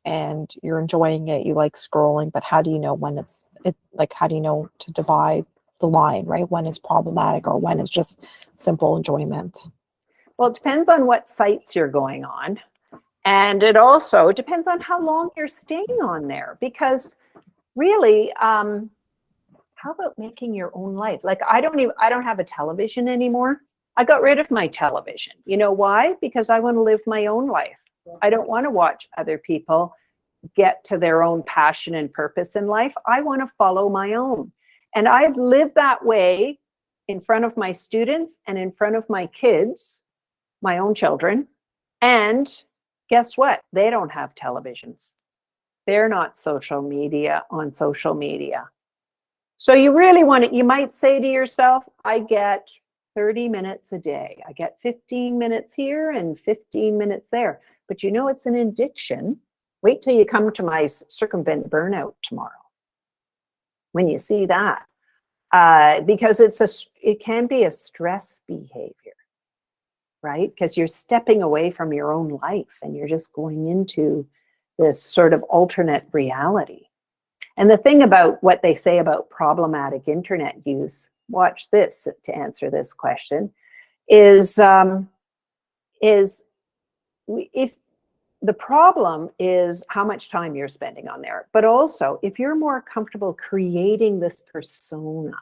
Speaker 1: and you're enjoying it, you like scrolling, but how do you know when it's like, how do you know to divide the line, right? When it's problematic or when it's just simple enjoyment?
Speaker 2: Well, it depends on what sites you're going on. And it also depends on how long you're staying on there, because really, how about making your own life? Like I don't have a television anymore. I got rid of my television. You know why? Because I want to live my own life. I don't want to watch other people get to their own passion and purpose in life. I want to follow my own. And I've lived that way in front of my students and in front of my kids, my own children. And guess what? They don't have televisions. They're not on social media. So you really want to, you might say to yourself, I get 30 minutes a day. I get 15 minutes here and 15 minutes there. But you know, it's an addiction. Wait till you come to my Circumvent Burnout tomorrow. When you see that, because it can be a stress behavior, right? Because you're stepping away from your own life and you're just going into this sort of alternate reality. And the thing about what they say about problematic internet use, watch this to answer this question, is if the problem is how much time you're spending on there, but also if you're more comfortable creating this persona,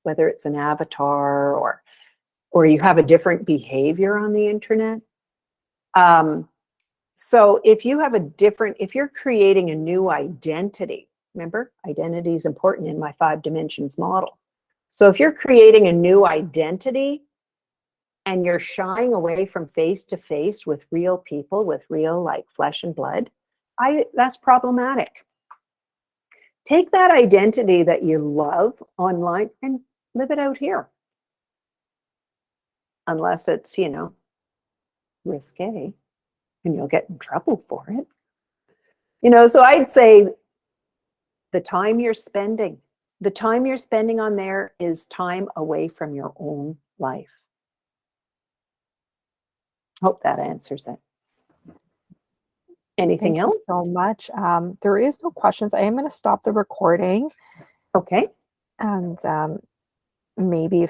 Speaker 2: whether it's an avatar or you have a different behavior on the internet. So if you're creating a new identity, remember, identity is important in my 5 dimensions model. So if you're creating a new identity and you're shying away from face to face with real people, with real like flesh and blood, that's problematic. Take that identity that you love online and live it out here. Unless it's, you know, risque and you'll get in trouble for it. You know, so I'd say the time you're spending on there is time away from your own life. Hope that answers it. Anything
Speaker 1: Thank
Speaker 2: else?
Speaker 1: you so much. There is no questions. I am going to stop the recording.
Speaker 2: Okay.
Speaker 1: And maybe if